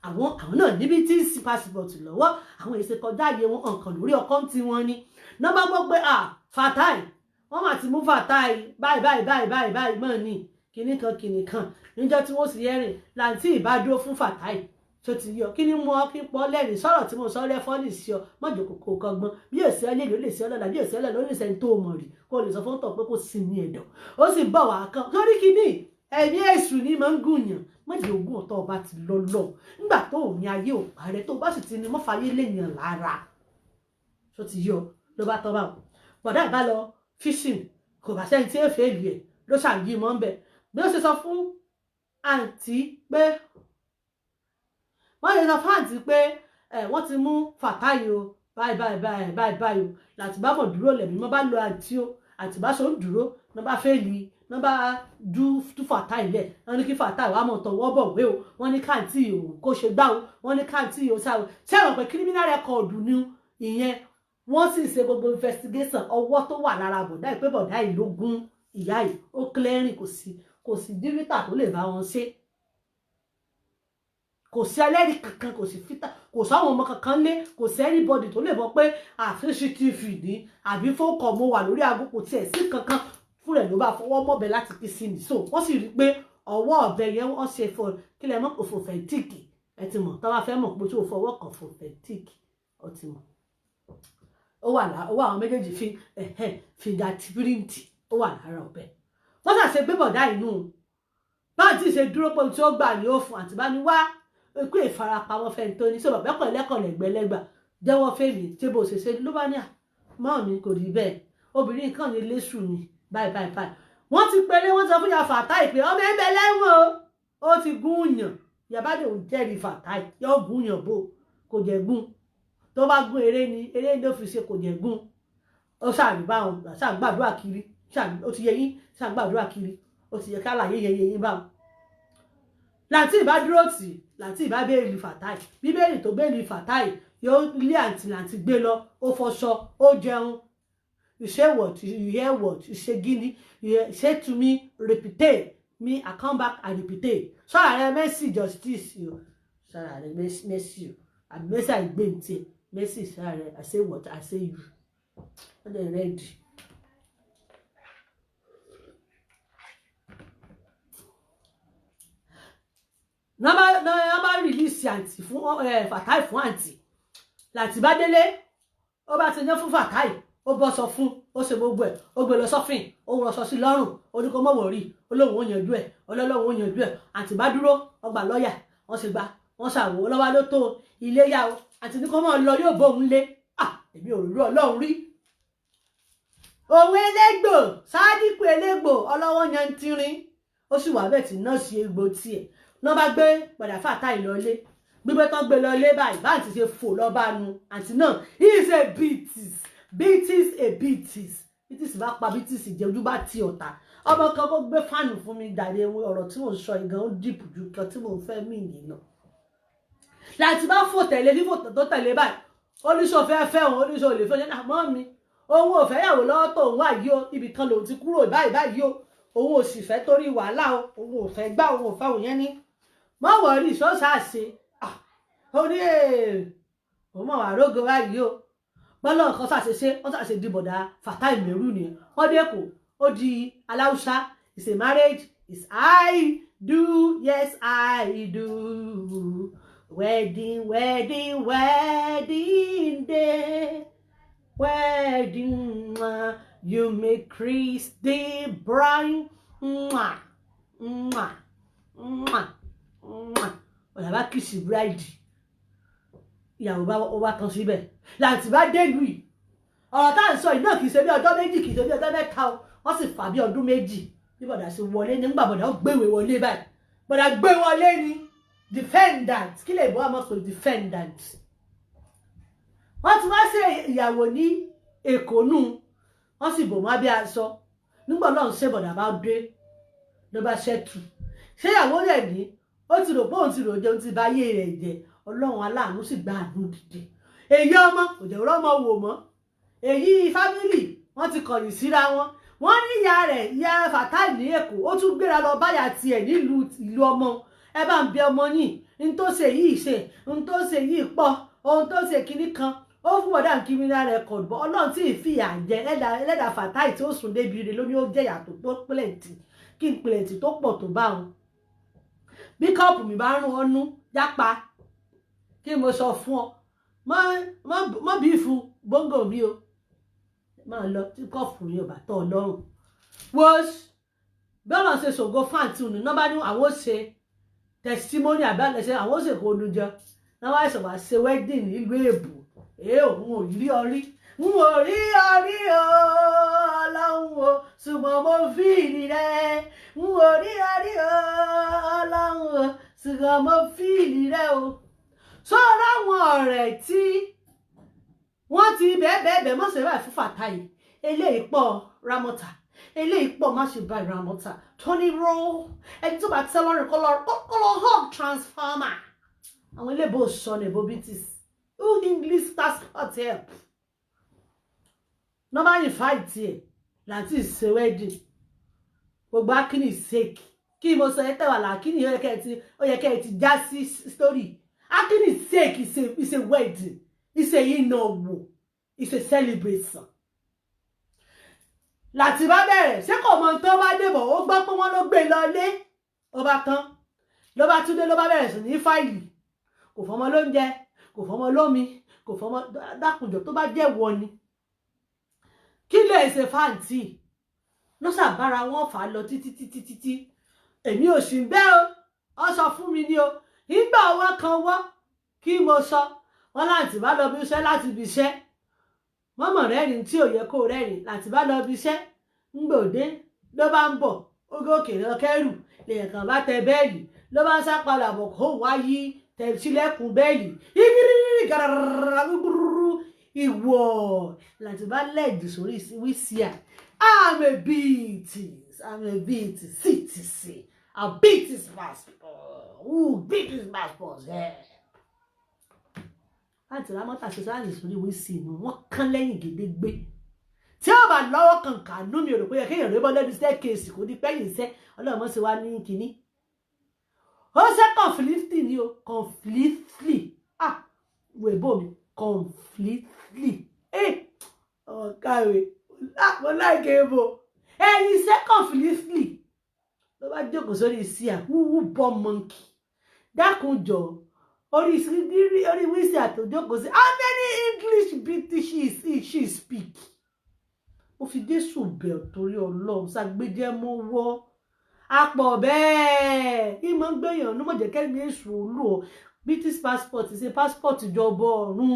àwọn náà níbi tí ń sin passport lọ́wọ́ àwọn èsè kọjá àyè wọn hàn lórí ọkọ tí wọ́n ní nọ́mbà gbọ́ pé Fatai wọ́n mà ti mú Fatai báyìí mọ́ ní kinní kan níjọ́ tí wọ́n sì yẹ́rìn láǹtí ìbádúró fún Fatai tó ti yọ kí ni mo kí n pọ́ lẹ́rìn sọ̀rọ̀ tí mo sọ lẹ́fọ́ lè sí ọ mọ́jọ kòkó kọgbọ́n bí èsì ẹ lè sí ọ lọ́la bí èsì ẹ lọ́la lórí ìsẹ́ni tó mọ̀ rí kó lè sọ fún tọ̀ pé kò sí ní ẹ̀dọ̀ ó sì bọ̀ wá kan lórí kíní ẹ̀mí èṣù ní máa ń gùnyàn mọ́jọ ogún ọ̀tọ̀ ọba ti lọ lọ nígbà tó ò ní ayé ò parẹ́ tó bá sì ti ní mọ́fàyé lèèyàn lára tó ti yọ ló bá tọ́ bá wọn bọ̀dá ìbá lọ fishing kò bá sẹ́ni tí ó fẹ́ lù ẹ̀ ló ṣàyí mọ́ ń bẹ̀ bí ó ṣe sọ fún àǹtí pé wọ́n lè sọ fún àǹtí pé wọ́n ti mú Fatai o báyìí o láti bá mọ̀ dúró lẹ̀mí mọ́ bá lo àǹtí o àǹtí bá so ń dúró ní bá fẹ́ lì ní bá tú Fatai lẹ̀ wọ́n ní kí Fatai wàá mọ̀ tọwọ́ bọ̀ wé o wọ́n ní káàntì o kó ṣe gbá o wọ́n ní káàntì o sáà o ṣé àwọn pé criminal record ni ìyẹn wọ́n sì ṣe gbogbo investigation ọwọ́ tó wà lára bọ̀dá yìí pé bọ̀dá yìí ló gún ìyá yìí ó clearing kò sí díríta tó lè bá wọn ṣe kò sí ẹlẹ́rìí kankan kò sí fítà kò sáwọn ọmọ kankan lé kò sí anybody tó lè mọ̀ pé CCTV ní àbí fókọ̀ mo wà lórí aago kò tiẹ̀ sí kankan fún rẹ̀ ló bá fọwọ́ mọ́bẹ láti fi sí ni so wọ́n sì rí i pé ọwọ́ ọ̀bẹ yẹn wọ́n ṣe fọ kí lẹ mọ̀ kò fò fẹ́ntíìkì ẹ ti mọ̀ tọ́wọ́ fẹ́ mọ̀ pé tí o fọwọ́ kan fò fẹ́ntíìkì ọ ti mọ̀ ó wà àwọn méjèèjì fingerprint ó wà lára ọ̀bẹ wọ́n ṣàṣe gbé bọ̀dá inú báńtì ṣe dúró pé tí ó gbà ní ó fún àtìbá ní wá ikú ìfarapamọ́ fẹ́ni tó ní sọ bàbá kan lẹ́kọ̀ọ́ lẹ́gbẹ̀lẹ́gbà jẹ́wọ́ fèmí tí bó ṣe ṣe ló bá ní mọ́ mi kò rí bẹ́ẹ̀ obìnrin kan ní lẹ́sù ni báyìí wọ́n ti pélé wọ́n sọ fún ya Fatai pé ọmọ ẹgbẹ́ lẹ́wọ̀n ó ti gún yàn yàbádé òun jẹ́rìí Fatai yóò gún yàn bó kò jẹ́ gún tó bá gún eré ni ló fi ṣe kò jẹ́ gún ó ṣàgbà wọn ṣàgbàdúrà kiri ó ti yẹ yín ṣàgbàdúrà kiri ó ti yẹ ká láyé yẹ yín báwọn láti ìbá dúró tì láti ìbá béèrè Fatai bíbélì tó béèrè Fatai yóò lé àǹtí gbé lọ ó fọṣọ ó jẹun you say what you hear what you say gini you say to me repeat me I come back and repeat sọ́ra rẹ mercy justice o sọ́ra rẹ mercy o àbí mercy àìgbé ntí mercy sọ́ra rẹ I say what I say you wọ́n dẹ̀ ready. Nọ́mbà release àǹtí fún Fatai fún àǹtí láti bá délé ó bá ti yan fún Fatai ó bọ́ sọ fún ó ṣe gbogbo ẹ̀ ó gbé lọ sọ́fìn ó rọ sọ sí lọ́rùn ó ní kó mọ̀ wọ̀ rí olóhùn ó yanjú ẹ̀ ọlọ́lọ́hùn ó yanjú ẹ̀ àǹtí bá dúró ọgbà lọ́ọ̀yà wọ́n ṣe gba wọ́n ṣàwò lọ́wọ́ ló tó ilé yá o àǹtí ní kó mọ̀ lọ yóò bóun lé èmi ò rí ọlọ́run rí òun elégbò sádìkù elégbò ọlọ́wọ́ yantirin ó sì wà bẹ́ẹ̀ tí nọ́ọ̀sì egbò tiẹ̀ náà bá gbé padà Fatai lọlé gbígbé tán gbé lọlé báyìí báǹtì ṣe fò lọ́ba nu àǹtí náà he is a beatis bá pa beatis jẹ ojú bá ti ọ̀tá ọmọ kan kó gbé fáànù fún mi dàdé ọ̀rọ̀ tí mò ń sọ ìgan ó dìpù ju kan tí mò ń fẹ́ mí yìí lọ láti bá fò tẹ̀lé fífò tó tẹ̀lé báyìí oníṣòfẹ́ fẹ́ òun oníṣòwò lè fẹ́ ṣe àmọ́ mi òun ò fẹ́ yàwó lọ́wọ́ tó òun wà yìí o ibì kan lòun ti kúrò báyìí o òun ò sì fẹ́ torí wàhálà o òun ò fẹ́ gbá òun ò fẹ́ òun yẹn ní mọ́ wọ̀rí sọ́sà ṣe ó ní òun mọ̀ wà rógo báyìí o bọ́lá kan ṣàṣeṣe wọ́n ṣàṣe di bọ̀dá Fatai Mẹ́rù nìyẹn wọ́n dé kò ó di aláùsá it's a marriage it's I do yes I do wedding wedding wedding day wedding you make Chris the bride mwah mwah mwah mwah ọ̀là bá kìsì bride ìyàwó bá ó wá kan síbẹ̀ láti bá dé lù yìí ọ̀rọ̀ tá à ń sọ yìí náà kì í ṣe bí ọjọ́ méjì kì í ṣe bí ọjọ́ mẹ́ta o wọ́n sì fà bí ọdún méjì bí bọ̀dà ṣe wọlé nígbà bọ̀dà ó gbéwèé wọlé báyìí bọ̀dà gbé wọlé ni defendant kí lè bọ́ àmọ́ pé defendant wọ́n ti wá ṣe ìyàwó ní Èkó nù wọ́n sì bò wọ́n bí aṣọ nígbà náà ṣe bọ̀dà bá dé ló bá ṣẹ́tù ṣé ìyàwó rẹ̀ ní ó ti rò pé òun ti rò jẹun ti bá yé rẹ̀ jẹ Ọlọ́run aláàánú sì gba àánú dìde èyí ọmọ kò jẹ́ ọmọ wò mọ́ èyí fámìlì wọ́n ti kọ̀yìn síra wọn wọ́n ní ìyá rẹ̀ ìyá Fatai ní Èkó ó tún gbéra lọ báyà tiẹ̀ nílùú ìlú ọmọ ẹ bá ń bẹ ọmọ yìí n tó ṣe yìí ṣe n tó ṣe yìí pọ̀ ohun tó ṣe kinní kan ó fún ọ̀dà criminal record bọ́ Ọlọ́run tí ì fìyà jẹ ẹlẹ́dà Fatai tí ó sùn débi rẹ̀ lóní ó jẹ́ ìyàtọ̀ tó plenty kí n plenty tó pọ̀ tó bá wọn bí kọ́ọ̀pù mi bá rún ọ́nú jápa kí mo sọ fún ọ má bí fún gbóngò mi o máa lọ tí kọ́ọ̀pù mi ò bá tọ́ ọ lọ́rùn wọ́n bẹ́ẹ̀ ṣe ṣògo fáǹtì òní náà bá ní àwọn ó ṣe testimony àbálẹ̀ṣẹ́ àwọn ó ṣe kó nu jẹ náà wáyé ṣọ̀wá ṣe wedding nílùú èbù òun ò rí ọrí n ò rí ọrí o Ọlọ́run o ṣùgbọ́n mo fi ìrì rẹ n ò rí ọrí o Ọlọ́run o ṣùgbọ́n mo fi ìrì rẹ o sọ́ra àwọn ọ̀rẹ́ tí wọ́n ti bẹ́ẹ̀ mọ́ ṣe báyìí fún Fatai eléyìí pọ̀ Ramota eléyìí pọ̀ má ṣe báyìí Ramota Tony Roll ẹni tó bá tẹ́ lọ́rùn kọ́lọ́ hug transformer àwọn ilé bó sọ ní ẹ̀bọ́ bíntìs English passport help nọ́mbà yìí fáìtì ẹ̀ láti ṣe wedding gbogbo akínní sake kí mo sọ ẹ tẹ̀wà làkínní ó yẹ kẹ́ ẹ ti já sí story akínní sake is a wedding it's a ìnáwó it's a celebration láti bá bẹ̀rẹ̀ ṣé kò mọ tó bá débọ̀ ó gbọ́ pé wọ́n ló gbé lọ lé ó bá tán ló bá túndé ló bá bẹ̀rẹ̀ sí ní fáìlì kò fọmọ lóúnjẹ kò fọmọ lómi kò fọmọ dákùnjọ tó bá jẹ́ wọ ni kí lè ṣe fáǹtì ló ṣàbára wọn fà á lọ títí èmi ò sì bẹ́ẹ̀ ọ sọ fún mi ní o nígbà wọn kan wọ́ kí mo sọ wọn láti bá lọ bí iṣẹ́ láti bí iṣẹ́ mọ́mọ́ rẹ́rìn tí ò yẹ kó rẹ́rìn láti bá lọ bí iṣẹ́ ń gbòdé ló bá ń bọ̀ ó gòkè lọ kẹ́rù lèèyàn kan bá tẹ bẹ́ẹ̀lì ló bá ń sá padà bọ̀ kó wá yí tẹ̀sílẹ̀kùn bẹ́ẹ̀lì ìgírí gàràràrà gbúgbúrú ìwọ̀ láti bá lẹ́ẹ̀dì sórí wíṣíà I'm a beat CTC I beat his passport beat his passport láti Ramota ṣe sáàlì sórí wíṣí inú wọn kán lẹ́yìn gédégbé tí ó bá lọ́wọ́ kankan nú mi ò rò pé kéèyàn rébọ́ lẹ́nu staircase kò ní pẹ́yìn iṣẹ́ ọlọ́mọ sí wa ní kínní ó ṣe conflictly ni o conflictly wèbó mi conflictly ọ̀kàwé mo láìké ebo ẹ̀yìn iṣẹ́ conflictly ló bá jókòó sórí sí wúwú bọ́ monkey dákunjọ orí wíṣí àtòjókòó sí how many English British she speak ó fi dé ṣùbẹ̀ torí Ọlọ́run ṣàgbéjẹ́ mọ́ wọ́ apọ̀ bẹ́ẹ̀ ìmọ̀ ń gbẹ̀yàn ní mọ̀jẹ̀kẹ́ ní èṣù olú o British passport ṣe passport ìjọba ọ̀run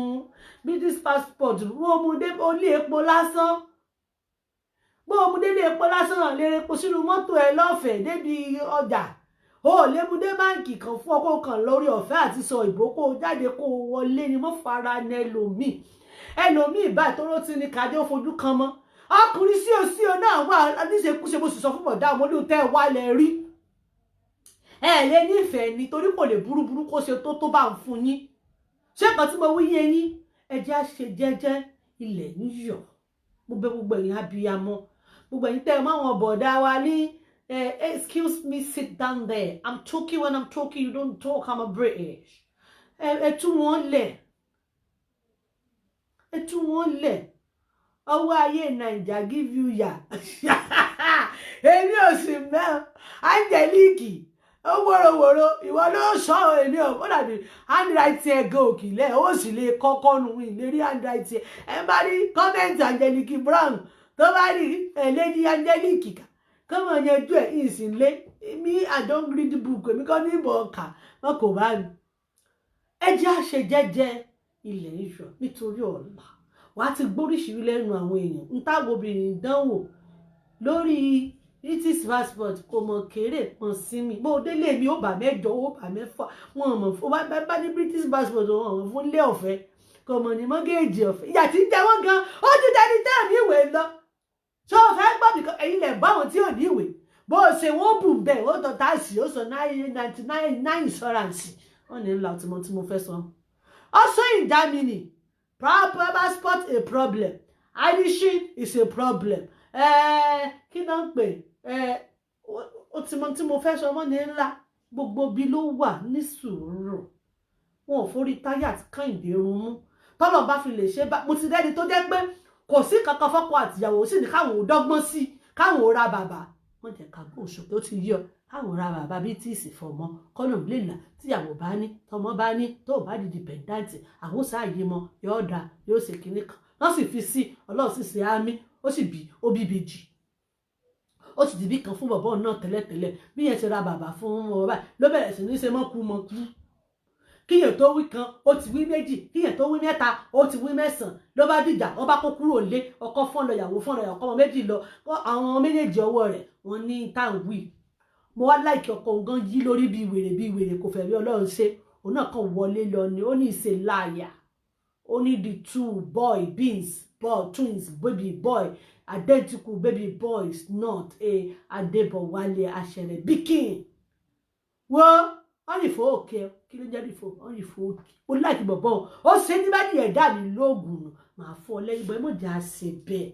British passport wọ́n mú dé olé epo lásán bó mú dé epo lásán lè repo sínú mọ́tò ẹ lọ́fẹ̀ẹ́ débi ọjà ó lè mú dé báǹkì kan fún ọkọ̀ kan lórí ọ̀fẹ́ àti sọ ìbò kó jáde kó wọlé ni mo fara ní ẹlòmíì báyìí tó rántí ní kàdé ó fojú kan mọ́ ọkùnrin sí o náà wà níṣekúṣe mo sì sọ fún bọ̀dá àwọn olóhùn tẹ́ ẹ wá lẹ rí ẹ lè nífẹ̀ẹ́ nítorí kò lè burúburú kó ṣe tó bá ń fún yín ṣé nǹkan tí mo wí yé yín ẹ jẹ́ á ṣe jẹ́jẹ́ ilẹ̀ níyọ̀ mo bẹ̀ gbogbo ẹ̀yin abiyamọ gbogbo ẹ̀yin tẹ́ ẹ máwọn bọ̀dá wa ní excuse me sit down there I'm talking when I'm talking you don't talk I'm a British ẹ tú wọn lẹ̀ ẹ tú wọn lẹ̀ ọwọ́ ayé Naija give you ya èmi ò sì mẹ́ Angelique ó wòròwòrò ìwọ ló sọ èmi ò ó dàbí handwriting ẹ̀gẹ́ òkìlẹ̀ ó sì lè kọ́kọ́ nu ìlérí handwriting ẹ bá rí comment Angelique Brown tó bá rí Lady Angelique kà kọ́mọ yanjú ẹ̀ ìsìnlé mi I don't read the book èmi kọ́ ní ìbọn ọkà wọn kò bá mi ẹ jẹ́ àṣẹ jẹ́jẹ́ ilẹ̀ ìṣọ̀ nítorí ọ̀la wàá ti gbóríṣirí lẹ́nu àwọn èèyàn ń táwọn obìnrin dánwò lórí British passport kò mọ̀ kéré pọ̀n sí mi bó délé mi ó bà mẹ́jọ ó bà mẹ́fà wọn mọ̀ fún bá ní British passport wọn mọ̀ fún ilé ọ̀fẹ́ kò mọ̀ ní mọ́gẹ́ẹ̀jì ọ̀fẹ́ ìyà tí ń jẹ wọ́n gan ó ti dẹni tẹ́ ní ìwé lọ ṣé o fẹ́ gbọ́ nìkan ẹ̀yin lẹ̀ bá wọn tí ò ní ìwé bó o ṣe wọ́n bù bẹ́ẹ̀ ó tọ́ táàsì ó sọ 999 insurance wọ́n ní ńlá tí mo fẹ́ sọ. Also in Germany proper passport a problem addition is a problem kí náà ń pè ó ti mọ tí mo fẹ́ sọ wọ́n ní ńlá gbogbo bí ló wà ní sùúrù wọn ò forí táyà àti Kẹ́hìndé run mú tọ́lọ̀ bá fi lè ṣe bá mo ti rẹ́ni tó jẹ́ pé kò sí kankan fọ́kọ àtìyàwó sì ní káwọn ò dọ́gbọ́n sí káwọn ò ra bàbá wọ́n jẹ́ ká gbóhùn sókè ó ti yọ káwọn ra bàbá bíi tí ìsì fọmọ kọ́nà léèlà tíyàwó bá ní tọmọ bá ní tó bá di dìpẹ̀ndáǹtì àwọn sáàyè mọ yóò dá yóò ṣe kinní kan wọ́n sì fi sí ọlọ́run sì ṣe àmì ó sì bí ó bí bèjì ó sì ti bí kan fún bọ̀bọ́ náà tẹ́lẹ̀tẹ́lẹ̀ bí yẹn ṣe ra bàbá fún wọn báyìí ló bẹ̀rẹ̀ sí ní ṣe mọ́kú kíyàn tó wí kan ó ti wí méjì kíyàn tó wí mẹ́ta ó ti wí mẹ́sàn-án ló bá dìjà wọ́n bá kó kúrò lé ọkọ fọ́n lọ ìyàwó fọ́n lọ ìyàwó ọmọ méjì lọ àwọn méjèèjì ọwọ́ rẹ̀ wọ́n ní táwí mo wá láìkí ọkọ nǹkan yí lórí bí wèrè kò fẹ́ rí ọlọ́run ṣe òun náà kàn wọlé lọ ni ó ní ìṣe láàyà ó ní the two twins baby boy identical baby boy is not a Adébọ̀wálé Àṣẹrẹ̀ Bikin wọ́n ọ̀rìnfò òkè kí ló jẹ́ ọ̀rìnfò òkè ó láti bọ̀bọ̀ ó ṣe ní bá ní ẹ̀dá mi lóògùn máa fọ́ lẹ́yìn bọ́ ẹ mọ̀jà ṣe bẹ́ẹ̀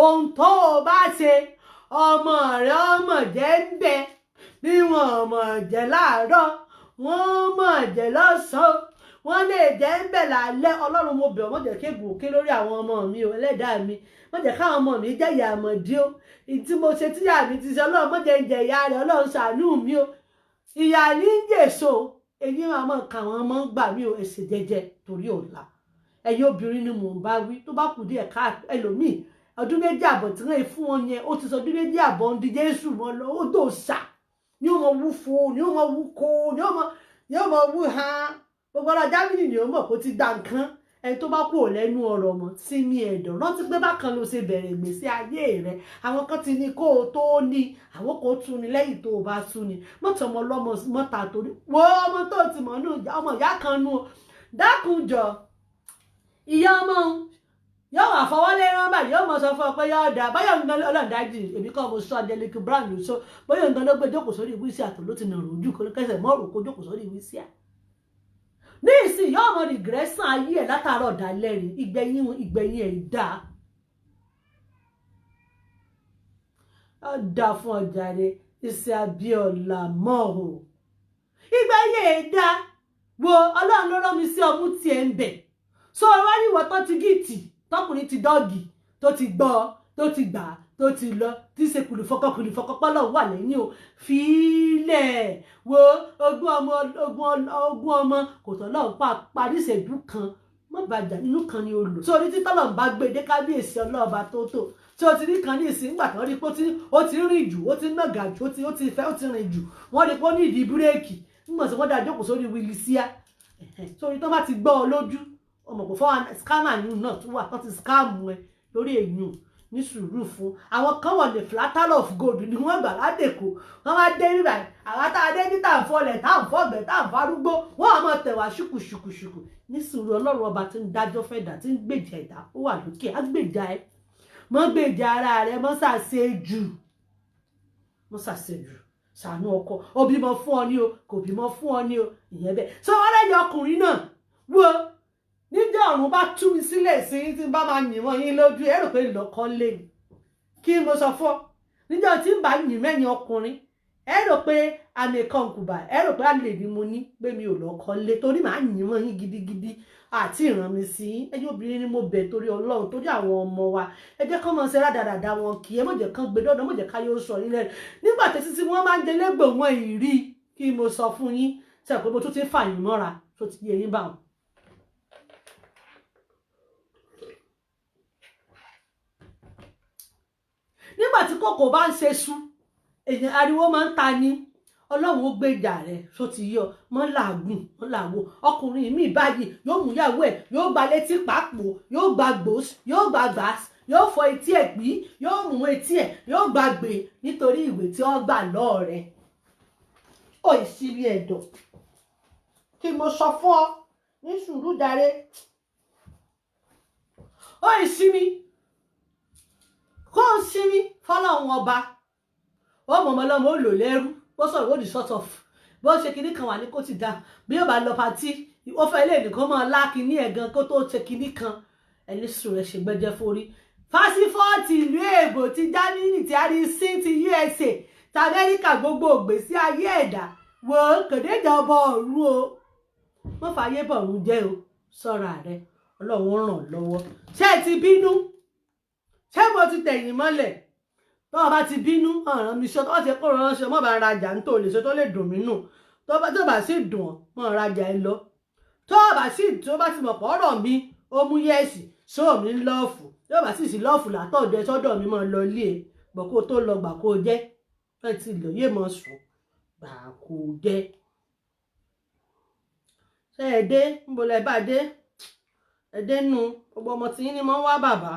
ohun tó o bá ṣe ọmọ rẹ ọmọ jẹ́ ń bẹ níwọ̀n ọmọ jẹ́ láàárọ̀ wọ́n mọ̀ jẹ́ lọ́sàn-án wọ́n lè jẹ́ ń bẹ lálẹ́ ọlọ́run mo bẹ̀ ọ́ mọ̀ jẹ́ kéègùn òkè lórí àwọn ọmọ mi ò ẹlẹ́dàá mi mọ̀ jẹ́ káwọn ọmọ mi jẹ́ ìyá àmọ̀dí ó ìtí mo ṣe tíyà mi ti ṣe ọlọ́run mọ̀ jẹ́ ń jẹ ìyá rẹ̀ ọlọ́run ṣàánú mi ó ìyá ní jèso èyí máa mọ̀ ká àwọn ọmọ ń gbà mí ò ẹsẹ̀ jẹ́jẹ́ torí ọ̀la ẹ̀yin obìnrin ni mò ń bá wí tó bá kù díẹ̀ ká ẹlòmíì ọdún méjì àbọ̀ tí wọ́n fún wọn yẹn ó ti sọ ọdún méjì àbọ̀ ń di Jésù wọn lọ ó dò sà ní ó mọ wú fo ní ó mọ wú ko ní ó mọ wú ha gbogbo ọ̀rọ̀ Jámínì ni ó mọ̀ kó ti gba nǹkan ẹni tó bá kúrò lẹ́nu ọ̀rọ̀ mọ̀ sí mi ẹ̀dọ̀ rántí pé bákan ló ṣe bẹ̀rẹ̀ ìgbésí ayé rẹ̀ àwọn kan ti ní kó o tó ní àwọn kò tún ní lẹ́yìn tó o bá tún ní mọ́tò ọmọ ọlọ́mọ mọ́ta torí wo ọmọ tó ti mọ̀ nù ọmọ ìyá kan nù dákúnjọ ìyá ọmọ yóò wà fọwọ́lé rán báyìí yóò mọ sọ fún ọ pé yóò dá báyọ̀ ń gan ọlọ́ọ̀dájì èmi kọ́ mo sọ Angelique Brown ló sọ báyọ̀ ń gan ló gbé jókòó sórí wíṣí àtò ló ti nà rò ojú kan kẹsẹ̀ mọ́ òrùkó jókòó sórí wíṣí à ní ìsìn yóò mọ rìgírẹ́sàn ayé ẹ̀ látàárọ̀ dálẹ́rìn ìgbẹ̀yìn ẹ̀ dá ọ dá fún ọjà rẹ iṣẹ́ Abíọ́lá mọ́ o ìgbẹ̀yìn ẹ̀ dá wo ọlọ́run ló rán mi sí ọmú tiẹ̀ ń bẹ̀ so ọ̀rọ̀ ìwọ̀ tó ti gìtì tọkùnrin ti dọ́ọ̀gì tó ti gbọ́ tó ti gbà tó ti lọ tí ṣe kùlùfọ́kọ́ pọ́lọ̀ wà lẹ́yìn o fílẹ̀ wo ogún ọmọ kò tọ́lọ́ parí ìṣẹ́jú kan mọ́ bàjá inú kan ni o lò sórí tí tọ́lọ̀ ń bá gbé dé kábíyèsí ọlọ́ọ̀bá tó tí o ti rí kan ní ìsìn nígbà tó rí pé ó ti rìn jù ó ti nàgà jù ó ti rìn jù wọ́n rí pé ó ní ìdí búrẹ́ẹ̀kì nígbà tí wọ́n dá jókòó sórí wíìlì síá sórí tó bá ti gbọ́ ọ lójú ọmọ kò fọwọ́ scammer yìí náà tún wà tó ti scam ẹ lórí èèyàn ní sùúrù fún àwọn kan wọ̀ ní flatter of gold ni wọ́n gbà ládèkó wọ́n máa dé nígbà àwọn tá a dé ní tàǹfọ̀lẹ̀ tàǹfọ̀gbẹ̀ tàǹfàrúgbó wọ́n á máa tẹ̀wá ṣùkùṣùkùṣùkù ní sùúrù ọlọ́run ọba tí ń dájọ́ fẹ́ dà tí ń gbèjà ẹ̀dá ó wà lókè á gbèjà ẹ mọ́ gbèjà ara rẹ mọ́ ṣàṣejù ṣàánú ọkọ ó bímọ fún ọ ní o kò bímọ fún ọ ní o ìyẹn bẹ́ẹ̀ sọ wọ́n lẹ́yìn ọkùnrin náà wo níjọ́ ọ̀run bá tú mi sílẹ̀ sí tí n bá máa yìn wọ́n yín lójú ẹ rò pé ìlọ́kọ́ lé mi kí mo sọ fún ọ níjọ́ tí n bá yìn mẹ́yìn ọkùnrin ẹ rò pé àmì kọǹkùbà ẹ rò pé àlè ni mo ní pé mi ò lọ́kọ lé torí màá yìn mọ́ yín gidigidi àti ìran mi sí ẹ̀yin obìnrin ni mo bẹ̀ torí Ọlọ́run torí àwọn ọmọ wa ẹ jẹ́ kán máa ṣe rádaràda wọn kì í ẹ mọ̀jẹ̀ kán gbé dọ́dọ̀ mọ̀jẹ̀ ká yóò sọ yín lẹ́nu nígbà tí wọ́n máa ń délégbò wọn ìrí kí mo sọ fún yín ṣe pé mo tún ti fà yín mọ́ra tó ti yẹ yín bá wọn. nígbà tí kòkò bá ń ṣe sú èèyàn ariwo máa ń ta ni Ọlọ́run ó gbèjà rẹ̀ tó ti yọ mọ́ làágùn mọ́ làwọ̀ ọkùnrin mi báyìí yóò mú ìyàwó ẹ̀ yóò gba létí pàápò yóò gba gbòs yóò gba gbàs yóò fọ etí ẹ̀ pí yóò mú etí ẹ̀ yóò gba gbè nítorí ìwé tí wọ́n gbà lọ́ọ̀ rẹ̀ ó ìṣírí ẹ̀dọ̀ kí mo sọ fún ọ ní sùúrù dáre ó ìsinmi kó o sinmi fọlọ́run ọba ó mọ̀mọ́ lọ́mọ ó lò lẹ́rú ó sọ̀rọ̀ ó di sort of bó ṣe kinní kan wà ní kó ti dá bí ó bá lọ patí ó fẹ́ ilé nìkan máa lá kinní ẹ̀ gan kó tó ṣe kinní kan ẹni sùn rẹ̀ ṣe gbẹ́jẹ́ forí fásifọ́ọ̀tì ìlú èbò ti Jámánì ti àrísí ti USA ti Amẹ́ríkà gbogbo ògbésí ayé ẹ̀dá wo kòdéjà ọba ọ̀run o wọ́n fàyè bọ̀ ọ̀run jẹ́ o sọ́ra rẹ̀ Ọlọ́run ràn lọ́wọ́ ṣé ẹ ti bínú ṣé mo ti tẹ̀yìn mọ́lẹ̀ tó o bá ti bínú ọ̀ràn mi ṣe tó ti kó ránṣẹ́ mọ́ bá rajà ní tó lè ṣe tó lè dùn mí nù tó bá sì dùn ọ́ mọ́ rajà ẹ lọ tó bá sì tó bá ti mọ̀ pọ̀ ọ̀rọ̀ mi ó mú yẹ́sì ṣó mi ń lọ́ọ̀fù tó bá sì sí lọ́ọ̀fù látọ̀dọ̀ ẹ sọ́dọ̀ mi mọ́ lọ ilé ẹ gbọ̀ kó tó lọ gbà kó jẹ́ ẹ ti lọ yé mọ́ sùn gbà kó jẹ́ ṣé ẹ dé ń bolẹ̀ bá dé ẹ dé nu gbogbo ọmọ tí yín ni mọ́ wá bàbá.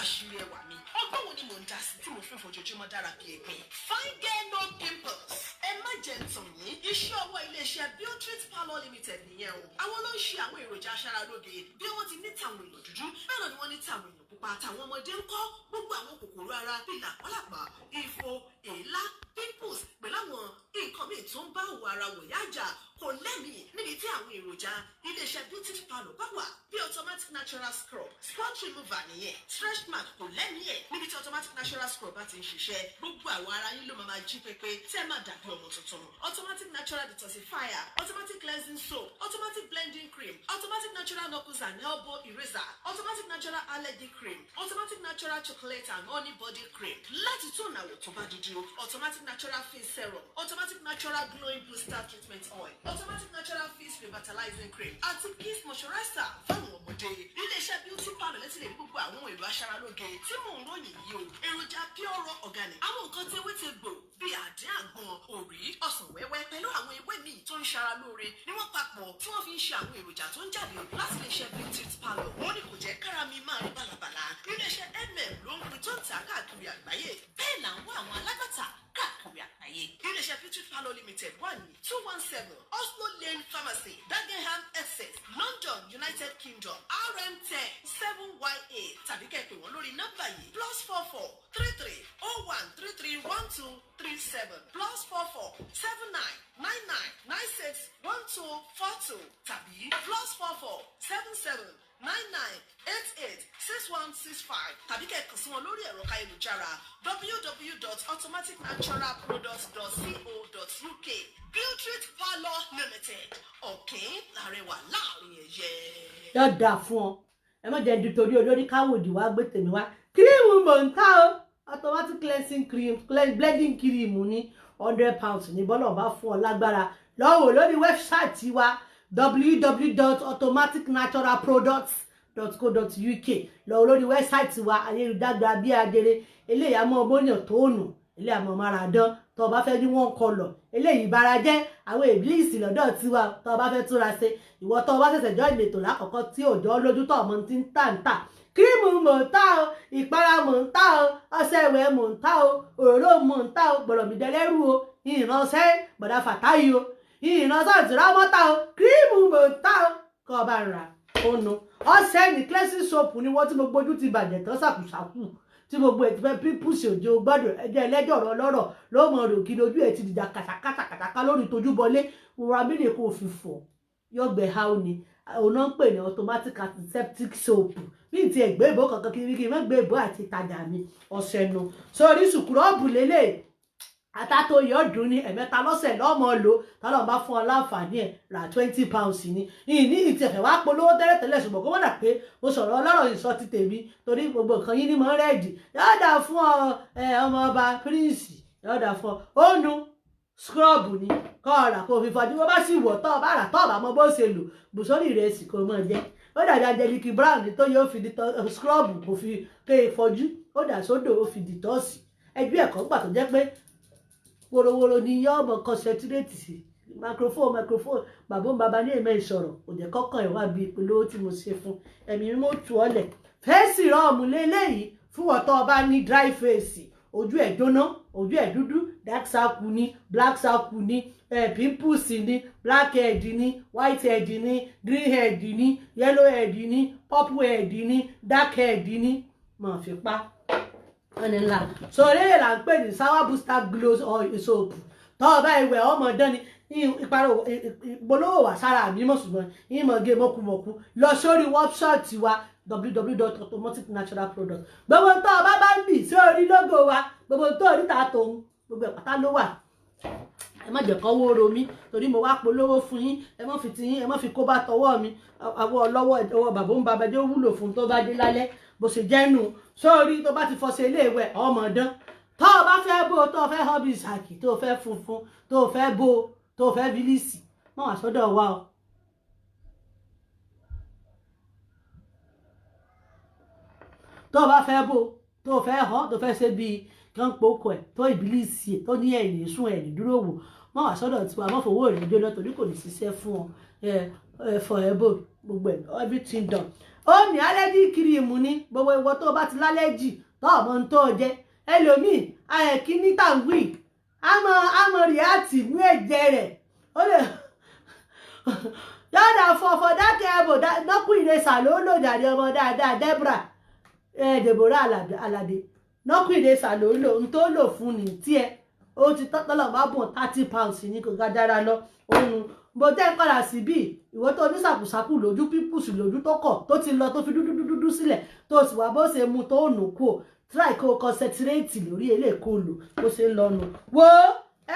Àṣírí ẹwà mi ọgbọ́n wo ni mò ń dá sí tí mo fẹ́ fojoojúmọ́ dára bí ẹgbẹ́ fine girl no pimples ẹ má jẹ́ ntàn yín iṣẹ́ ọwọ́ iléeṣẹ́ Beautreat Parlour Limited nìyẹn o àwọn ló ń ṣe àwọn èròjà aṣaralóge bí wọ́n ti ní tàwọn èèyàn dúdú bẹ́ẹ̀ náà ni wọ́n ní tàwọn èèyàn pupa àtàwọn ọmọdé ń kọ́ gbogbo àwọn kòkòrò ara bíi làpálàpá ifo èélá pimples pẹ̀lú àwọn nǹkan míì tó ń bá òwò ara wọ̀ yájà kò lẹ́mìí níbi tí àwọn èròjà iléeṣẹ́ Beautreat Parlour bá wà bí automatic natural scrub spot remover nìyẹn stretch mark kò lẹ́mìí ẹ̀ níbi tí automatic natural scrub bá ti ń ṣiṣẹ́ gbogbo àwọ̀ ara yín ló máa jí pépé tẹ́ máa dàbí ọmọ tuntun automatic natural detoxifier automatic cleansing soap automatic blending cream automatic natural knuckles and elbow eraser automatic natural allergy cream automatic natural chocolate and honey body cream láti tún àwọ̀ tó bá dúdú automatic natural face serum automatic natural glowing booster treatment oil automatic natural face revitalizing cream àti peace moisturizer fáwọn ọmọdé iléeṣẹ́ Beauty Parlour létí lè gbogbo àwọn ohun èlò aṣaralóge tí mò ń ròyìn yìí o èròjà pure raw organic àwọn nǹkan tí ewé ti gbò bíi àdín àgbọn òrí ọsàn wẹ́wẹ́ pẹ̀lú àwọn ewé míì tó ń ṣara lóore ni wọ́n papọ̀ tí wọ́n fi ń ṣe àwọn èròjà tó ń jáde láti iléeṣẹ́ Beauty Parlour wọ́n ní kò jẹ́ kára mi máa rí bàlàbàlà iléeṣẹ́ ló ń pin tó ń tà káàkiri àgbáyé bẹ́ẹ̀ là ń wá àwọn alágbàtà káàkiri àgbáyé iléeṣẹ́ Beauty Parlour Limited wà ní 217 Oslo Lane Pharmacy Dagenham Essex London United Kingdom RM10 7YA tàbí kẹ́ pè wọ́n lórí nọ́mbà yìí +44 33 01 33 12 37 +44 79 99 96 12 42 tàbí +44 77 99 88 6165 tàbí kẹ́ kàn sí wọn lórí ẹ̀rọ káyélujára www.automaticnaturalproducts.co.uk Beautreat Parlour Limited ọ̀kìn lárẹwà láàrin ẹ̀yẹ. yóò dáa fún ọ ẹ má jẹ́ nítorí olórí káwòdì wá gbé tèmi wá kírímù mò ń ká o automatic cleansing cream blending cream ní £100 ní bọ́lá ọba fún ọ lágbára lọ́wọ́ lórí wẹ́bsáìtì wa www.automaticnaturalproducts.co.uk lọ́wọ́ lórí wẹ́bsáìtì wa ayélujára bí adere eléyìí àmọ́ bóyá tóònù eléyìí àmọ́ maradán tó o bá fẹ́ ní wọ́n kọlọ̀ eléyìí bara jẹ́ àwọn ìbílíìsì lọ́dọ̀ tiwa tó o bá fẹ́ túra ṣe ìwọ tó o bá ṣẹ̀ṣẹ̀ jọ ìletò lákọ̀ọ́kọ́ tí òjò lójú tó ọmọ ti ń tà kírímù mò ń tà o ìpara mò ń tà o ọṣẹ ìwẹ̀ mò ń tà o òróró mò ń tà o gbọ̀rọ̀mìdẹ́lẹ́rù o ìránṣẹ́ bọ̀dá fàtáyì o ìránṣẹ́ ìtìrámọ́tà o kírímù mò ń tà o kọ́ ọ bá ra ó nu ọṣẹ ní cleansing soap ni wọ́n tí gbogbo ojú ti bàjẹ́ tán ṣàkùṣàkù tí gbogbo ẹ̀ ti fẹ́ pípùsì òjò gbọ́dọ̀ ẹjẹ́ ẹlẹ́jọ́ ọ̀rọ̀ lọ́rọ̀ ló mọ̀ rò kí lójú ẹ̀ ti dìjà kàtàkàtàkàtàkà lórí tójú bọlé wúra mílíọ̀nù kò fi fọ̀ yóò gbẹ how ni òun náà ń pè ní automatic antiseptic soap ní ti ẹgbẹ́ ìbò kankan kiri má gbé ìbò àti ìtajà mi ọ̀sẹ̀ nu sórí sùkúrọ́ọ̀bù lélẹ̀ àtàtò yọ̀ọ́dún ní ẹ̀mẹ́ta lọ́sẹ̀ lọ́mọ lò tọ́lọ́ bá fún ọ láǹfààní ẹ̀ ra £20 ní ìní ìtẹ̀fẹ̀ wá polówó tẹ́lẹ̀tẹ́lẹ̀ ṣùgbọ́n kó wọ́n dà pé mo sọ̀rọ̀ ọlọ́rọ̀ ìsọ ti tèmi torí gbogbo nǹkan yín ní mọ́ rẹ́ẹ̀dì yọ̀ọ́dà fún ọmọ ọba prince yọ̀ọ́dà fún ọ nu scrub ni kọ́ ọ̀rà kó fi fọdún bó bá sì wọ̀ tọ́ ọba rà tọ́ ọba mọ bó ṣe lò bùsọ́rì ìrẹsì kò mọ̀ jẹ́ ó dàbí Angelique Brown tó yóò fi di scrub kò fi ké fojú ó dà sódò ó fi di tọ́ọ̀sì ẹgbẹ́ ẹ̀kọ́ gbà tó jẹ́ pé worowóró ni yọ́ ọmọ concentrate sí microphone bàbá ní èmi ìsọ̀rọ̀ kò jẹ́ kọ́kàn ẹ̀ wá bí ìpolówó tí mo ṣe fún ẹ̀mí mímú tù ọ́ lẹ̀ fẹ́ẹ́sì rọ́ọ̀mù lélẹ́yìí fún ọ̀tọ́ ọba ní dry face ojú ẹ̀ jóná ojú ẹ̀ dúdú dark circle ní black circle ní pimples ní black head ní white head ní green head ní yellow head ní purple head ní dark head ní mọ̀ fi pa ẹni ńlá so eléyìí là ń pè ní sour booster glow oil soap tọ́ ọba ìwẹ̀ ọmọ dán ni ìparọ́ ìpolówó wà sára mi mọ̀ ṣùgbọ́n ìmọ̀ gé mọ́kùmọ̀kù lọ sórí wọ́bṣọ́ọ̀tì wa www.automaticnaturalproduct gbogbo tó ọba bá ń bì sí orí lógo wa gbogbo tó oríta tòun gbogbo ẹ̀pátá ló wà ẹ má jẹ́ kó wó ro mí torí mo wá polówó fún yín ẹ má fi tiyín ẹ má fi kó bá tọwọ́ mi àwọ̀ ọlọ́wọ́ ìjọwọ́ bàbá ń bàbá jẹ́ wúlò fún tó bá dé lálẹ́ bó ṣe jẹ́nu sórí tó bá ti fọṣẹ ilé ìwẹ̀ ọmọdán tó o bá fẹ́ bó tó o fẹ́ họ́bì ìsàkì tó o fẹ́ funfun tó o fẹ́ bó tó o fẹ́ bílíìsì mọ́ wá sọ́dọ̀ wa o. tó o bá fẹ́ bó tó o fẹ́ họ́ tó o fẹ́ ṣe bíi kan poko ẹ̀ tó ìbílíìsì tó ní ẹ̀yìn sún ẹ̀yìn dúró wò mọ́ wá sọ́dọ̀ tiwa mọ́ fowó rẹ̀ jóná torí kò ní ṣiṣẹ́ fún ọ for ebo gbogbo ẹ̀ everything done. ó ní allergy cream ní gbogbo ìwọ tó o bá ti lálẹ́jì tó ọmọ ń tó o jẹ ẹlòmíì kíní tàǹgì àmọ́ rìátì ní ẹ̀jẹ̀ rẹ̀ ó lè yọ̀dà fọ̀fọ̀ dákẹ́ ẹ̀bò nọ́kù ìrẹsà ló lò jàre ọmọ dáadáa Deborah Alade nọ́kù ìrẹsà ló lò ń tó lò fún ní tiẹ̀ ó ti tọ́tọ́lọ̀ bá bùn £30 ní kò gájára lọ òun bó tẹ́ ń padà sí bí ìwọ tó ní sàkùsàkù lójú pípùsù lójú tó kọ̀ tó ti lọ tó fi dúdú sílẹ̀ tó sì wá bó ṣe mu tó nù kú o try kó concentrate lórí eléèkó lò bó ṣe ń lọnu wo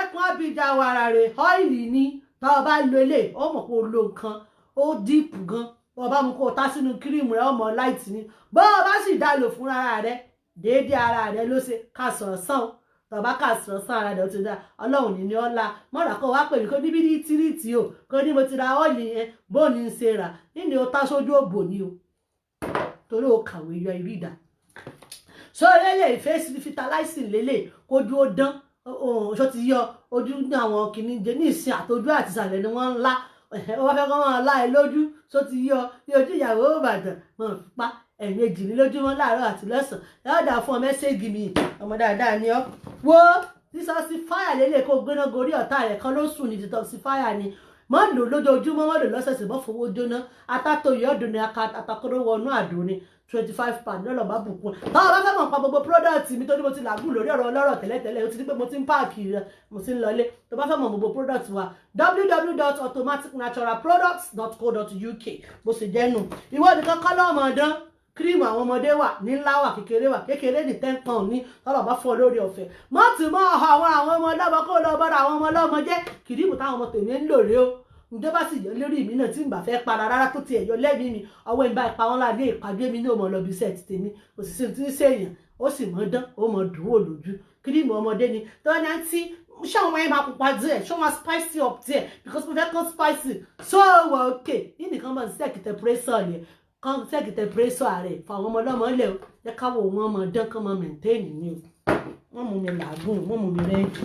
ẹkùn abidja wàrà rẹ̀ ọ́ìlì ní tá o bá lo ilé ó mọ̀ pé o lo nǹkan ó díìpù gan bó o bá mu kó o tá sínú kírìmù rẹ̀ ọmọ light ní bó o bá sì dá lò fún ara rẹ̀ déédéé ara rẹ̀ ló ṣe kàṣọ̀ọ̀sán tọba kàṣọ̀ọ̀sán ara rẹ̀ ó ti dá ọlọ́run ní ọlá mọ́ra kó wá pè mí kó níbi ní tírìtì o kó ní mo ti ra ọ́ìlì yẹn bó ní í ṣe rà nínú o tá sójú òbò ní o torí o kàwé yọ ibi ìdá so lélẹ̀ face fertilizing lélẹ̀ kó dúró dán ṣó ti yọ ojú ní àwọn kìíní jẹ ní ìsìn àtọjú àti ìsàlẹ̀ ni wọ́n ń lá wọ́n fẹ́ kọ́ wọn lá ẹ lójú ṣó ti yọ ní ojú ìyàwó Ìbàdàn wọn pa ẹ̀ẹ̀mejì ní lójúmọ́ láàárọ̀ àti lọ́sàn-án yóò dà fún ọ mẹ́sẹ̀gì mi ọmọ dáadáa ni ọ́ wo detoxifier lélẹ̀ kó gbéná gorí ọ̀tá rẹ̀ kan ló sùn ní detoxifier ni mọ́ lò lójoojúmọ́ mọ́ lò lọ́sẹ̀sẹ̀ mọ́ fowó jóná atátó yọ̀ọ́dún ni atakóró wọnú àdó ni £25 lọ́lọ́ bá bùkún táwọn bá fẹ́ mọ̀ pa gbogbo product mi tó ní mo ti làágùn lórí ọ̀rọ̀ ọlọ́rọ̀ tẹ́lẹ̀tẹ́lẹ̀ ó ti ní pé mo ti ń páàkì rẹ̀ mo ti ń lọlé tó bá fẹ́ mọ̀ gbogbo product wa www.automaticnaturalproducts.co.uk bó ṣe jẹ́ nù ìwọ nìkan kọ́ lọ́mọ dán kírímù àwọn ọmọdé wà ní ńlá wà kékeré ní £10 ní tọ́lọ̀ bá fọ́ lórí ọ̀fẹ́ mọ́ ti mọ́ àwọn ọmọ ọlọ́mọ kó lọ bọ́ra àwọn ọmọ ọlọ́mọ jẹ́ kìrìmù táwọn ọmọ tèmi ń lò rè o ǹjẹ́ bá sì yọ lórí mi náà tí n bá fẹ́ para rárá tó ti ẹ̀yọ lẹ́mìí mi ọwọ́ ìbá ipa wọn láàdé ìpàdé mi ní òmò lọ́bí set tèmi òṣìṣẹ́ tí ń ṣèyàn ó sì mọ́ dán ó mọ́ dùn ó lójú kírímù ọmọdé ni tó ní àǹtí ṣé àwọn ọmọ yẹn máa pupa díẹ̀ ṣé wọ́n máa spicy up díẹ̀ because mo fẹ́ kán spicy so wọ́n ok yìí nìkan bá ń sẹ́ẹ̀kì temperature ni kan sẹ́ẹ̀kì temperature rẹ̀ fún àwọn ọmọ ọlọ́mọ lẹ̀ o jẹ́ káwọ́ wọn mọ̀ dán kán mọ̀ maintain ni o wọ́n mú mi làágùn wọ́n mú mi rẹ́ẹ̀dì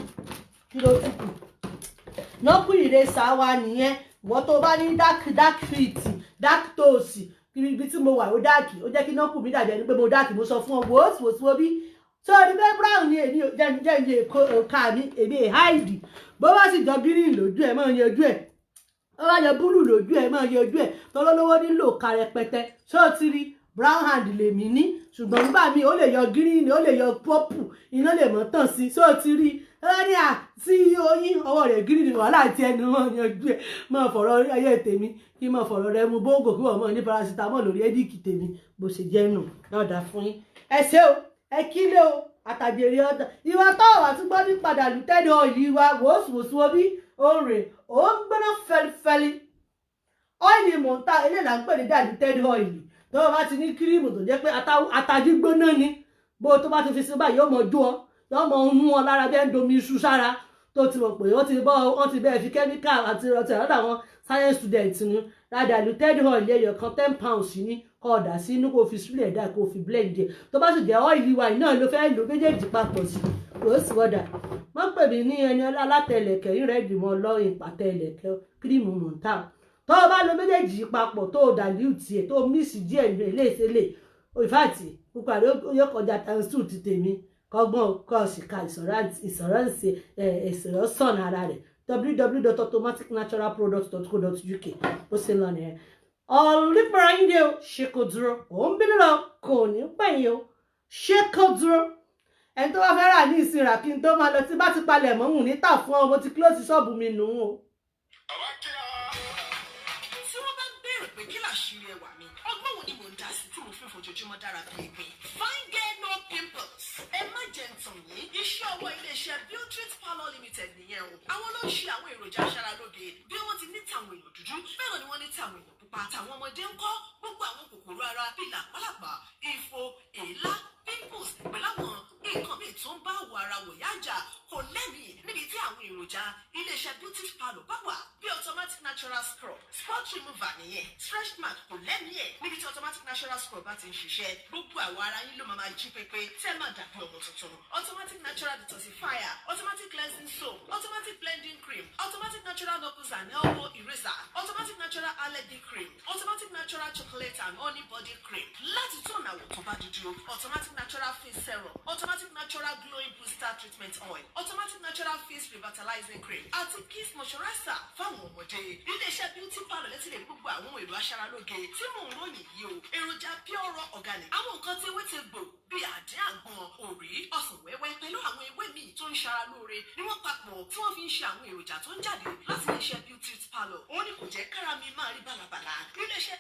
kí ló tún kù nọ́kù ìrẹsà wa nìyẹn wọ́n tó bá ní dark feet dark toes ibi tí mo wà ó dáàkì ó jẹ́ kí nọ́kù mi dàbí ẹni pé mo dáàkì mo sọ fún ọ wò bí so ní pé brown ni èmi jẹ́ ní èka mi èmi hide bó bá sì jọ green lójú ẹ̀ máa yanjú ẹ̀ ó bá yọ búlù lójú ẹ̀ máa yanjú ẹ̀ tọ́lọ́lọ́wọ́ nílò ka rẹpẹtẹ ṣó ti rí brown hand lèmi ní ṣùgbọ́n nígbà míì ó lè yọ green ó lè yọ purple iná lè mọ́ tàn sí ṣó ti rí ó ní CEO yín ọwọ́ rẹ̀ gírí ni wàhálà àti ẹnu wọn yanjú ẹ̀ máa fọ̀rọ̀ ayé tèmi kí máa fọ̀rọ̀ rẹ mu bóńgò kí wọ́n mọ̀ ní paracetamol lórí ẹ́díkì tèmi bó ṣe jẹ́ nù lọ́dà fún yín ẹ ṣé o ẹ kílé o àtàjèrè ọ̀dà ìwà táwọn àtúgbọ́ ní padà lùtẹ́ni ọ̀yì wa wòósùwòsù omi òòrè ó ń gbóná fẹlifẹli ọ́ìlì mọ̀ntà eléyìí là ń pè ní diluted oil tó o bá ti ní kírímù tó jẹ́ pé àtàjì gbóná ni bó tó bá ti fi sí báyìí yóò mọ̀ jó ọ yóò mọ̀ mú ọ lára bí ẹ̀ ń domi iṣu sára tó ti mọ̀ pé wọ́n ti bẹ́ẹ̀ fi chemical àti ọtí àlọ́dà àwọn science students ni diluted oil ẹyọ kan 10 pounds ní kọ́ ọ̀dà sí inú kó fi sílẹ̀ dá kó fi blend ẹ̀ tó bá sì jẹ́ ọ́ìlì wa náà ló fẹ́ lò méjèèjì papọ̀ sí kò sí wọ́dà wọ́n pè mí ní ẹni alátẹ̀lẹ̀kẹ̀ ìrẹ́dì mọ́ lọ́yìn pàtẹ́lẹ̀kẹ̀ kírímù mọ̀ntà tó o bá lo méjèèjì papọ̀ tó o dilute ẹ̀ tó o mísì díẹ̀ ní eléyìí ìfàtì púpọ̀ àdó yóò kọjá times 2 ti tèmi kọ́gbọ́n kọ́ọ̀sì ka ìsọ̀rọ̀sàn ara rẹ̀ www.automaticnaturalproducts.co.uk ó sì lọ nìyẹn ọ̀rìnpẹ̀rẹ̀ yín dé o ṣe kò dúró ò ń bínú lọ kò ní pẹ̀yìn o ṣe kò dúró ẹni tó bá fẹ́ rà ní ìsinra kí n tó máa lọ tí bá ti palẹ̀ mọ́ hùn níta fún ọ mo ti close ṣọ́ọ̀bù mi nù ú o. tí wọ́n bá ń béèrè pé kí làṣírí ẹwà mi ọgbọ́n wo ni mò ń dá sí tí mo fi fojoojúmọ́ dára bí ẹgbẹ́ fine girl no pimples ẹ má jẹ́ ntàn yín iṣẹ́ ọwọ́ iléeṣẹ́ Beautreat Parlour Limited nìyẹn o àwọn ló ń ṣe àwọn èròjà aṣaralóge bí wọ́n ti ní tàwọn èèyàn dúdú bẹ́ẹ̀ ni wọ́n ní tàwọn èèyàn pupa àtàwọn ọmọdé ń kọ́ gbogbo àwọn kòkòrò ara bíi làpálàpá ifo èélá pimples pẹ̀lú àwọn nǹkan míì tó ń bá àwọ̀ ara wọ̀ yájà kò lẹ́mìí níbi tí àwọn èròjà iléeṣẹ́ Beautreat Parlour bá wà bí automatic natural scrub spot remover nìyẹn stretch mark kò lẹ́mìí ẹ̀ níbi tí automatic natural scrub bá ti ń ṣiṣẹ́ gbogbo àwọ̀ ara yín ló máa jí pépé tẹ́ máa dàbí ọmọ tuntun automatic natural detoxifier automatic cleansing soap automatic blending cream automatic natural knuckles and elbow eraser automatic natural allergy cream automatic natural chocolate and honey body cream láti tún àwọ̀ tó bá dúdú automatic natural face serum automatic natural glowing booster treatment oil automatic natural face revitalizing cream àti kiss moisturizer fáwọn ọmọdé iléeṣẹ́ Beauty Parlour lẹ́tí lè gbogbo àwọn èlò aṣaralóge tí mò ń ròyìn yìí o èròjà pure raw organic àwọn nǹkan tí ewé ti gbò bí àdín àgbọn òrí ọsàn wẹ́wẹ́ pẹ̀lú àwọn ewé míì tó ń ṣara lóore ni wọ́n papọ̀ tí wọ́n fi ń ṣe àwọn èròjà tó ń jáde láti iléeṣẹ́ Beautreat Parlour ó ní kò jẹ́ kára mi máa rí bàlàbàlà iléeṣẹ́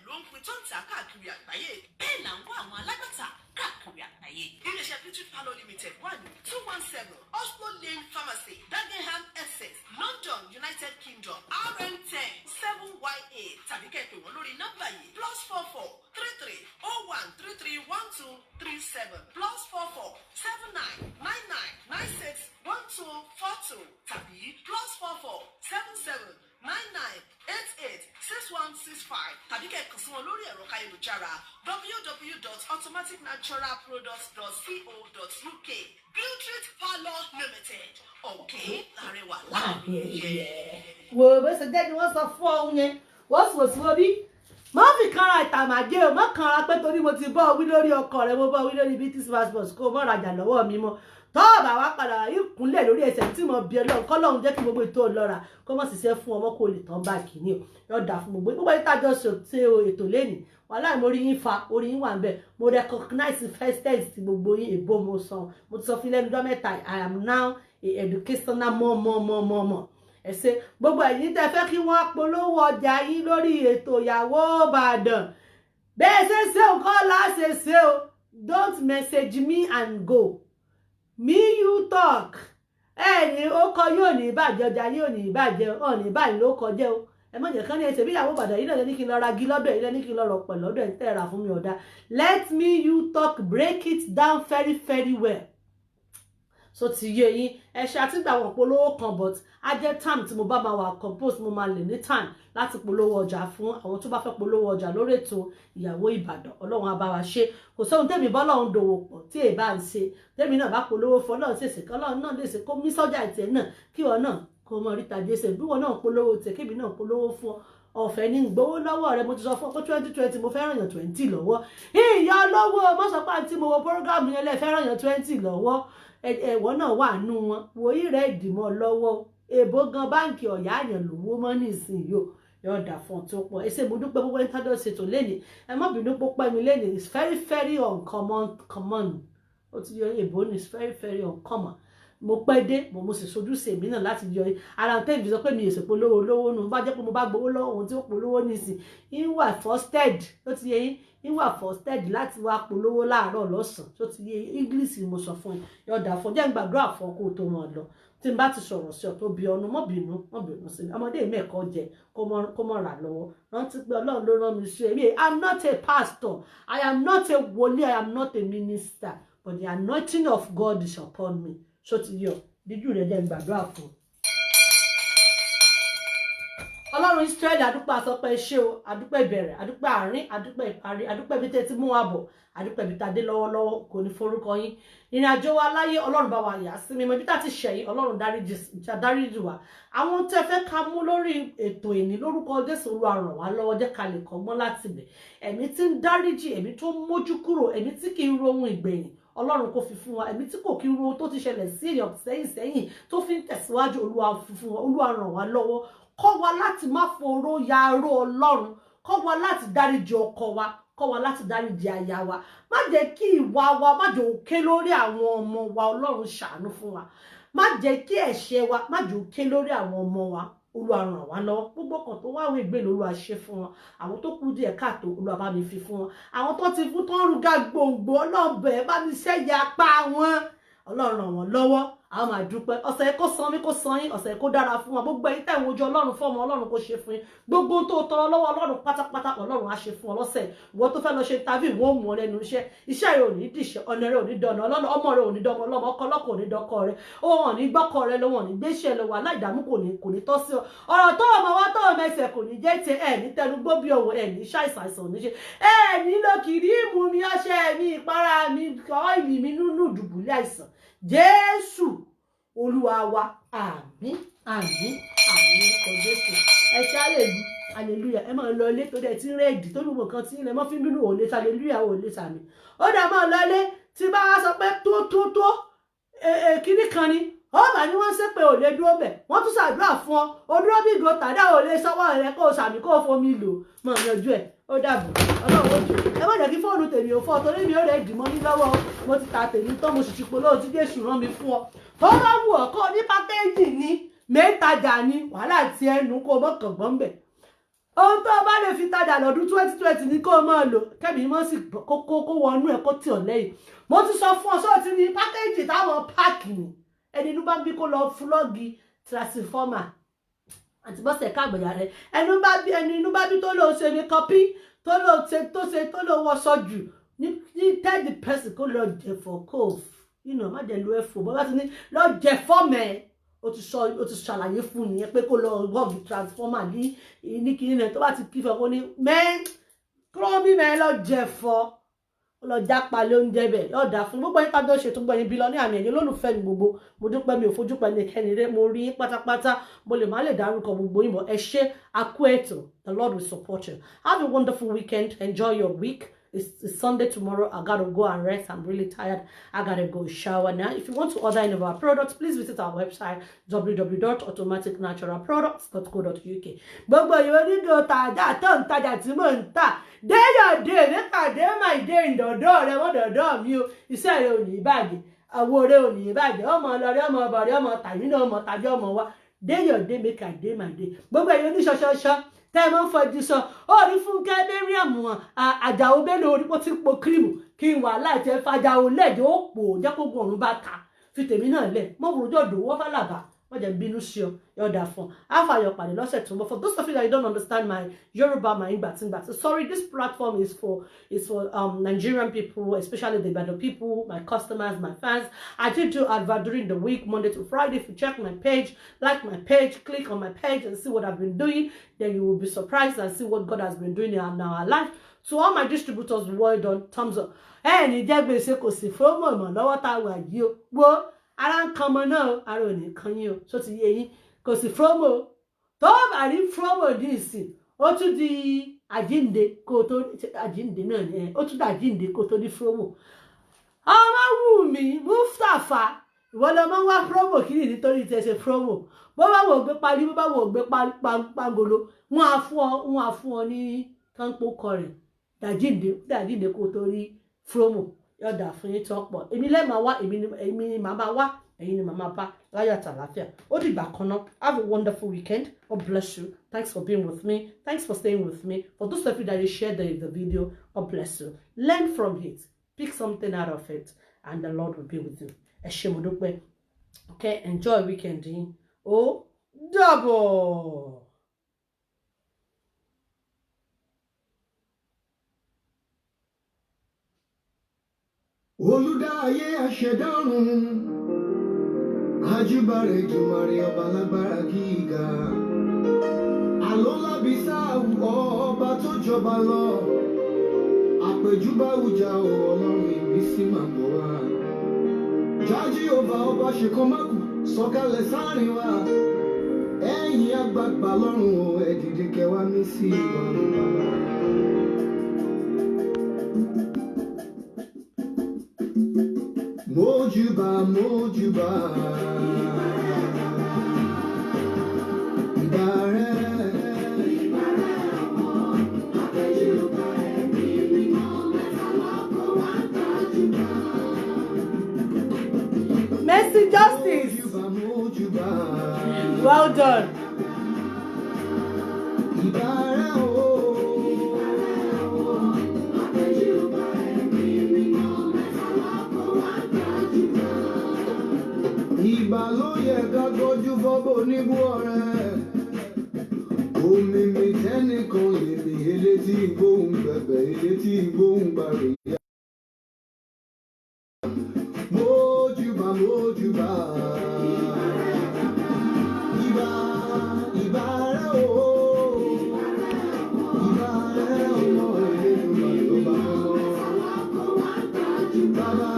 ló ń pin tó ń tà káàkiri àgbáyé bẹ́ẹ̀ là ń wá àwọn alágbàtà káàkiri àgbáyé iléeṣẹ́ Beautreat Parlour Limited wà ní 217 Oslo Lane Pharmacy Dagenham Essex London United Kingdom RM10 7YA tàbí kẹ́pẹ́ wọn lórí nọ́mbà yìí +44 33 01 33 12 37 +44 79 99 96 12 42 tàbí +44 77 99 88 6165 tàbí kẹ́kọ̀ọ́ sí wọn lórí ẹ̀rọ káyélujára www.automaticnaturalproducts.co.uk Beautreat Parlour Limited ọ̀kẹ́ àrẹwà láàrin ẹ̀yẹ. wo bó ṣe jẹ́ ni wọ́n sọ fún ọ̀hún yẹn wọ́n sì wò sí wọ́n bí má fi kanra ìtàmàdé o má kanra pé torí mo ti bọ́ ọ wí lórí ọkọ rẹ mo bọ́ ọ wí lórí BTC passport kó o mọ̀ rajà lọ́wọ́ mi mọ́ tọ́ọ̀bà wá padà yìí kúnlẹ̀ lórí ẹsẹ̀ tí mo bí ọlọ́run kọ́lọ́run jẹ́ kí gbogbo ètò ọlọ́ra kó mọ̀ sí sẹ́ fún ọmọ kó lè tán báàkì ní o yóò dà fún gbogbo yìí tájọ́ ṣe ètò lẹ́nìí wàhálà mo rí yín fa orí yín wà ń bẹ̀ mo recognize first tense ti gbogbo yín èbó mo sọ mo ti sọ fún lẹ́nu ọjọ́ mẹ́ta I am now a educational mọ́ ẹ̀sẹ̀ gbogbo ẹ̀yin tẹ́ fẹ́ kí wọ́n polówó ọjà yín lórí ètò ìyàwó Ìbàdàn bẹ́ẹ̀ ṣe ṣe nǹkan láṣẹ ṣe o don't message me and go. Me you talk ẹni ó kọ yóò ní ìbàjẹ́ ọjà yóò ní ìbàjẹ́ ọ̀ ní ìbàjẹ́ ló kọjẹ́ o ẹ mọ̀ jẹ́ kán ní ẹsẹ̀ bí ìyàwó Ìbàdàn yìí náà ní kí n lọ ra gí lọ́dọ̀ yìí ní kí n lọ rọ̀ pẹ̀ lọ́dọ̀ ẹ̀ ń tẹ̀ra fún mi ọ̀dà let me you talk break it down very very well so ti yé yín ẹ ṣe àtìgbà wọn polówó kan but á jẹ́ time tí mo bá máa wà compose mo máa lè ní time láti polówó ọjà fún àwọn tó bá fẹ́ polówó ọjà lórí ètò ìyàwó Ìbàdàn Ọlọ́run á bá wa ṣe kò sóhun tèmi bọ́ lọ́run dòwò pọ̀ tí èyí bá ń ṣe tèmi náà bá polówó fún Ọlọ́run ṣèṣe kí Ọlọ́run náà lè ṣe kó mí sọ́jà ìtẹ̀ náà kí wọn náà kó mọ ríta jésè bí wọn náà polówó tẹ̀ kébì náà polówó fún ọ̀fẹ́ ní gbowó lọ́wọ́ rẹ mo ti sọ fún ọ pé 2020 mo fẹ́ràn yàn 20 lọ́wọ́ ìyá olówó mọ́sọ̀pá tí mo wo program yẹn lẹ́ fẹ́ràn yàn 20 lọ́wọ́ ẹ̀wọ̀n náà wà nù wọn wòye rẹ̀ ìdìmọ̀ lọ́wọ́ èbó gan báǹkì ọ̀yá àyàn lówó mọ́ nísìnyí o yóò dà fún tó pọ̀ ẹsẹ̀ mo dúpẹ́ gbogbo ẹni tájọ́ ṣètò lẹ́nìí ẹ má bínú pọ́pẹ́ mi lẹ́nìí it's very very uncommon ó ti yọ èbó ni it's very very uncommon mo pẹ́ dé mo sì sojúṣe mi náà láti yọ ara tẹ́ ìbí sọ pé mi èsè polówó lówó nù bá jẹ́ pé mo bá gbowó lọ́wọ́ ohun tí ó polówó nísìn ìwà frosted ó ti yẹ yín ìwà frosted láti wá polówó láàárọ̀ lọ́sàn-án tó ti yẹ English mo sọ fún ẹ yọ̀dà fún jẹ́ ń gbàdúrà fún kó tó mọ̀ lọ tí n bá ti sọ̀rọ̀ sí ọ tó bí ọnu mọ́ bínú sí mi ọmọdé mẹ́ẹ̀kọ́ jẹ kó mọ̀ rà lọ́wọ́ rántí pé Ọlọ́run ló rán mi sí ẹ I am not a pastor I am not a wòlíì I am not a minister but the anointing of God is upon me so ti yọ díjú rẹ jẹ́ gbàdúrà fún Ọlọ́run Israẹli adúpẹ́ àsọpẹ́ ṣé o adúpẹ́ ìbẹ̀rẹ̀ adúpẹ́ àárín adúpẹ́ ìparí adúpẹ́ bí tẹ́ ti mú wa bọ̀ adúpẹ́ bí tá dé lọ́wọ́lọ́wọ́ kò ní forúkọ yín ìrìn àjò wa láyé Ọlọ́run bá wa yà sí mímọ́ bí tá ti ṣẹ̀yìn Ọlọ́run dáríjì wa àwọn tẹ́ fẹ́ ká mú lórí ètò ìní lórúkọ Jésù Olúwa ràn wá lọ́wọ́ jẹ́ ká lè kọ́gbọ́n láti bẹ̀ ẹ̀mí tí ń dáríjì ẹ̀mí tó mójú kúrò ẹ̀mí tí kì í ro ohun ìgbẹ̀yìn Ọlọ́run kò fi fún wa ẹ̀mí tí kò kí ro tó ti ṣẹlẹ̀ sí èèyàn sẹ́yìn tó fi ń tẹ̀síwájú Olúwa fi fún wa Olúwa ràn wá lọ́wọ́ kọ́ wa láti má foró yaró Ọlọ́run kọ́ wa láti dáríjì ọkọ wa kọ́ wa láti dáríjì aya wa má jẹ́ kí ìwà wa má jẹ́ òkè lórí àwọn ọmọ wa Ọlọ́run ṣàánú fún wa má jẹ́ kí ẹ̀ṣẹ̀ wa má jẹ́ òkè lórí àwọn ọmọ wa Olúwa ràn wá lọ́wọ́ gbogbo kan tó wáwé ìgbé lÓlúwa ṣe fún wọn àwọn tó kù díẹ̀ káàtó Olúwa bá mi fi fún wọn àwọn tó ti fún tó ń rúgà gbòǹgbò ọlọ́bẹ̀ bá mi ṣẹ́yẹ apá wọn Ọlọ́run ràn wọ́n lọ́wọ́ àwọn máa dúpẹ́ ọ̀sẹ̀ kó san mí kó san yín ọ̀sẹ̀ kó dára fún wọn gbogbo ẹ̀yin tẹ̀wọ̀n ojú Ọlọ́run fọ́mọ Ọlọ́run kó ṣe fún yín gbogbo tó tọrọ lọ́wọ́ Ọlọ́run pátápátá Ọlọ́run á ṣe fún ọ lọ́sẹ̀ ìwọ tó fẹ́ lọ ṣe tàbí ìwọ mú ọ lẹ́nu iṣẹ́ rẹ ò ní dìṣẹ́ ọ̀nà rẹ ò ní dọ̀nà Ọlọ́run ọmọ rẹ ò ní dọmọ ọlọ́mọ ọkọ ọlọ́kọ ò ní dọkọ rẹ òun ò ní gbọ́kọ rẹ lọ́wọ́ ò ní gbéṣẹ́ lọ́wọ́ aláìdààmú kò ní tọ́ sí ọ ọ̀rọ̀ tó ọmọ wa tó ọmọ ẹsẹ̀ kò ní jẹ́ tiẹ̀ ẹ̀ ní tẹnugbó bí ọwọ́ ẹ̀ ní ṣàìsàn ò ní ṣe ẹ̀ nílò kìrìmù mi ọṣẹ mi ìpara mi ọ́ìlì mi nínú ìdùbúlẹ̀ àìsàn Jésù Olúwa wa àmín àmín àmín kò Jésù ẹ ṣe hallelujah ẹ máa lọ ilé tó dẹ̀ tí rẹ́ẹ̀dì tó lùmọ̀ kan tí ilẹ̀ mọ́ fi bínú òun lè ṣe hallelujah òun lè ṣàmì ó dẹ̀ máa lọ ilé tí bá wá sọ pé tó kíní kan ni ó mà ní wọ́n ṣe pé ò lè dúró bẹ̀ wọ́n tún ṣàdúrà fún ọ ó dúró bí ìgò tàdá ò lè sọ́wọ́ rẹ kó o ṣàmì kó o fomi lò mọ̀ yanjú ẹ̀ ó dàbọ̀ Ọlọ́run ojú ẹ má jẹ́ kí fóònù tèmi ò fọ́ torí mi ò rẹ̀ dìmọ́ ní lọ́wọ́ mo ti ta tèmi tán mo sì ti polówó tí Jésù rán mi fún ọ tó bá wù ọ́ kó ní pákéjì ní mẹ́tajà ní wàhálà tí ẹnu kó mọ́ kàngbọ́n bẹ̀ ohun tó bá lè fi tajà lọ́dún 2020 ní kó o máa lò kẹ́mi mọ́ sí kó wọnú ẹ̀ kó tì ọ́ lẹ́yìn mo ti sọ fún ọ sọ́ọ́ ti ní pákéjì táwọn páàkì ní ẹni inú bá bí kó lọ fúlọ́ọ̀gì transformer àti bọ́sẹ̀ káàgbẹ̀yà rẹ ẹni inú bá bí tó lọ ṣe ní kọpí tó lọ wọṣọ jù ní tell the person kó lọ jẹ̀fọ́ kóòf má jẹ́ lo ẹ̀fọ́ bọ́ bá ti ní lọ jẹ̀fọ́ mẹ́ o ti ṣàlàyé fún nìyẹn pé kó lọ wọ́ọ̀gì transformer ní kí nínú ẹ̀ tó bá ti kí fẹ́ kó ní kúrọ́bí mẹ́ lọ jẹ̀fọ́ lọ jápa lóúnjẹ bẹ́ẹ̀ yóò dá fún gbogbo yín tájọ ṣètò gbogbo yín bí lọ ní àmì ẹ̀yìn olólùfẹ́ mi gbogbo mo dúpẹ́ mi ò fojú pẹ́ nìkẹ́ni rẹ mo rí pátápátá mo lè má lè dárúkọ gbogbo yín bọ̀ ẹ ṣé akú ètò the Lord will support you have a wonderful weekend enjoy your week. It's Sunday tomorrow. I gotta go and rest. I'm really tired. I gotta go shower now. If you want to order any of our products, please visit our website www.automaticnaturalproducts.co.uk. Gbogbo ìwé nílò tàjà tó ń tajà tí mò ń tà. Day your day, nípa day my day ìdọ̀dọ̀ rẹ wọ́n dọ̀dọ̀ mi o. Iṣẹ́ rẹ ò ní ìbàjẹ́. Àwo rẹ ò ní ìbàjẹ́. Ọmọ ọlọ́rẹ́ ọmọ ọbọ̀rẹ́ ọmọ tàbí náà ọmọ tàbí ọmọ wa. Day your day make a day my day. Gbogbo ìwé ní ṣọṣọṣọ. Tẹ́mọ̀ fọjú sọ orí Fúnkẹ́ Mariam wọn Àjàó Bello orí pọ́ tí po kírímù kí n wà láti ẹ fàjàó lẹ́jọ́ ó pò jẹ́ kó gun ọ̀run bá ta fi tèmi náà lẹ̀ mọ́ burújọ́ dòwó fàlàbà wọ́n jẹ́ bínú sí ọ yọ̀dà fún àfàyọ̀ pàdé lọ́sẹ̀ tó ń bọ̀. For those of you that you don't understand my Yoruba my Igbatingba, sorry, this platform is for Nigerian people, especially the Ibadan people, my customers, my fans. I did do advert during the week, Monday to Friday. If you check my page, like my page, click on my page and see what I've been doing, then you will be surprised and see what God has been doing in our life. To all my distributors, well done, thumbs up. Ẹni jẹ́ gbèsè kò sí fóòmù ọ̀mọ̀ lọ́wọ́ tá a wà yìí o wo ara ń kan ọmọ náà ara ò ní kan yín o so ti yé yín kò sí fóòmù tó bá rí fóòmù ní ìsìn ó tún di àjínde kó tó àjínde náà ni ó tún di àjínde kó tó di fóòmù. ọmọ wù mí Mustapha ìwọ lọmọ wá fóòmù kiri nítorí tẹ ṣe fóòmù bó bá wò gbé parí bó bá wò gbé pangolo wọn á fún ọ ní kánpó kọrin dàjínde kó tó rí fúrómù yọ̀dà fún yín tó pọ̀ èmi lẹ́ẹ̀ máa wá èmi ni màá máa wá ẹ̀yin ni màmá bá láyọ̀ àti àlàáfíà. Ó dìgbà kan náà. Have a wonderful weekend. God bless you. Thanks for being with me. Thanks for staying with me. For those of you that you shared the video, God bless you. Learn from it. Pick something out of it. And the Lord will be with you. Ẹ ṣé mo dúpẹ́. Okay, enjoy weekend yín. Ó dàbọ̀. Olùdá ayé aṣẹ̀dá ọ̀run, àjùbà rẹ̀ Èdùmàrè ọba lágbára gíga. Àlọ́lábísà ọba tó jọba lọ, àpèjúbà ọjà Ọlọ́run ìmísí máa bọ̀ wá. Jájí ọba ṣèkan mákù sọ̀kalẹ̀ sáàrin wa. Ẹ̀yin àgbààgbà lọ́run o, ẹ dìde kẹwàá mí sí wa bàbá. Mójúbà, mójúbà, ìbà rẹ̀. Mercy Justice. Mójúbà, mójúbà, Well done. ìbà rẹ̀ o. Ìbà ló yẹ ká tọ́jú fọ́bọ̀ oníbú ọ̀rẹ́. Omi mi tẹ́nìkan lè mi elétí ìgbóhùn bẹ̀bẹ̀ elétí ìgbóhùn gbàrè. Mójúbà, mójúbà, ìbà, ìbà rẹ̀ o. Ìbà rẹ̀ ọmọ Elédùmarè ló bá mọ́. Bàbá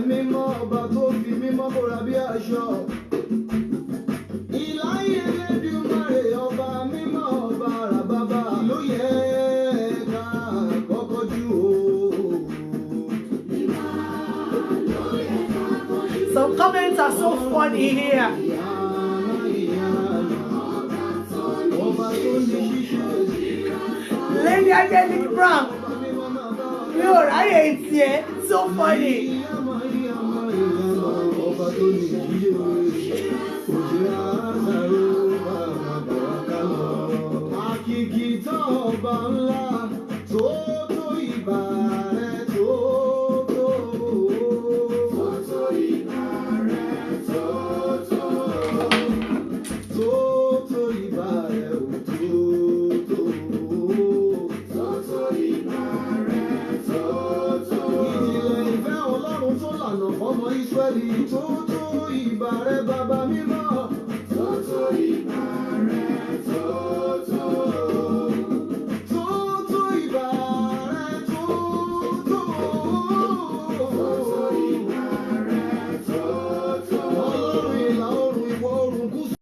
mímọ́ ọba tó fi mímọ́ bóra bí aṣọ. Ìláyé Elédùmarè ọba mímọ́ ọba àràbàbà ló yẹ ká kọ́kọ́ jù o. Some comments are so funny here. Lady Angelique Brown. You right here. So funny. Àkìkìtà ọba ńlá tó tó ìbà rẹ̀ tó tó. Tó tó ìbà rẹ̀ tó tó. Tó tó ìbà rẹ̀ tó tó. Tó tó ìbà rẹ̀ tó tó. Ìjìnlẹ̀ ìfẹ́ Ọlọ́run tó lànà fọ́mọ Ísírẹ́lì tó tó ìbà rẹ̀ bàbá mímọ́.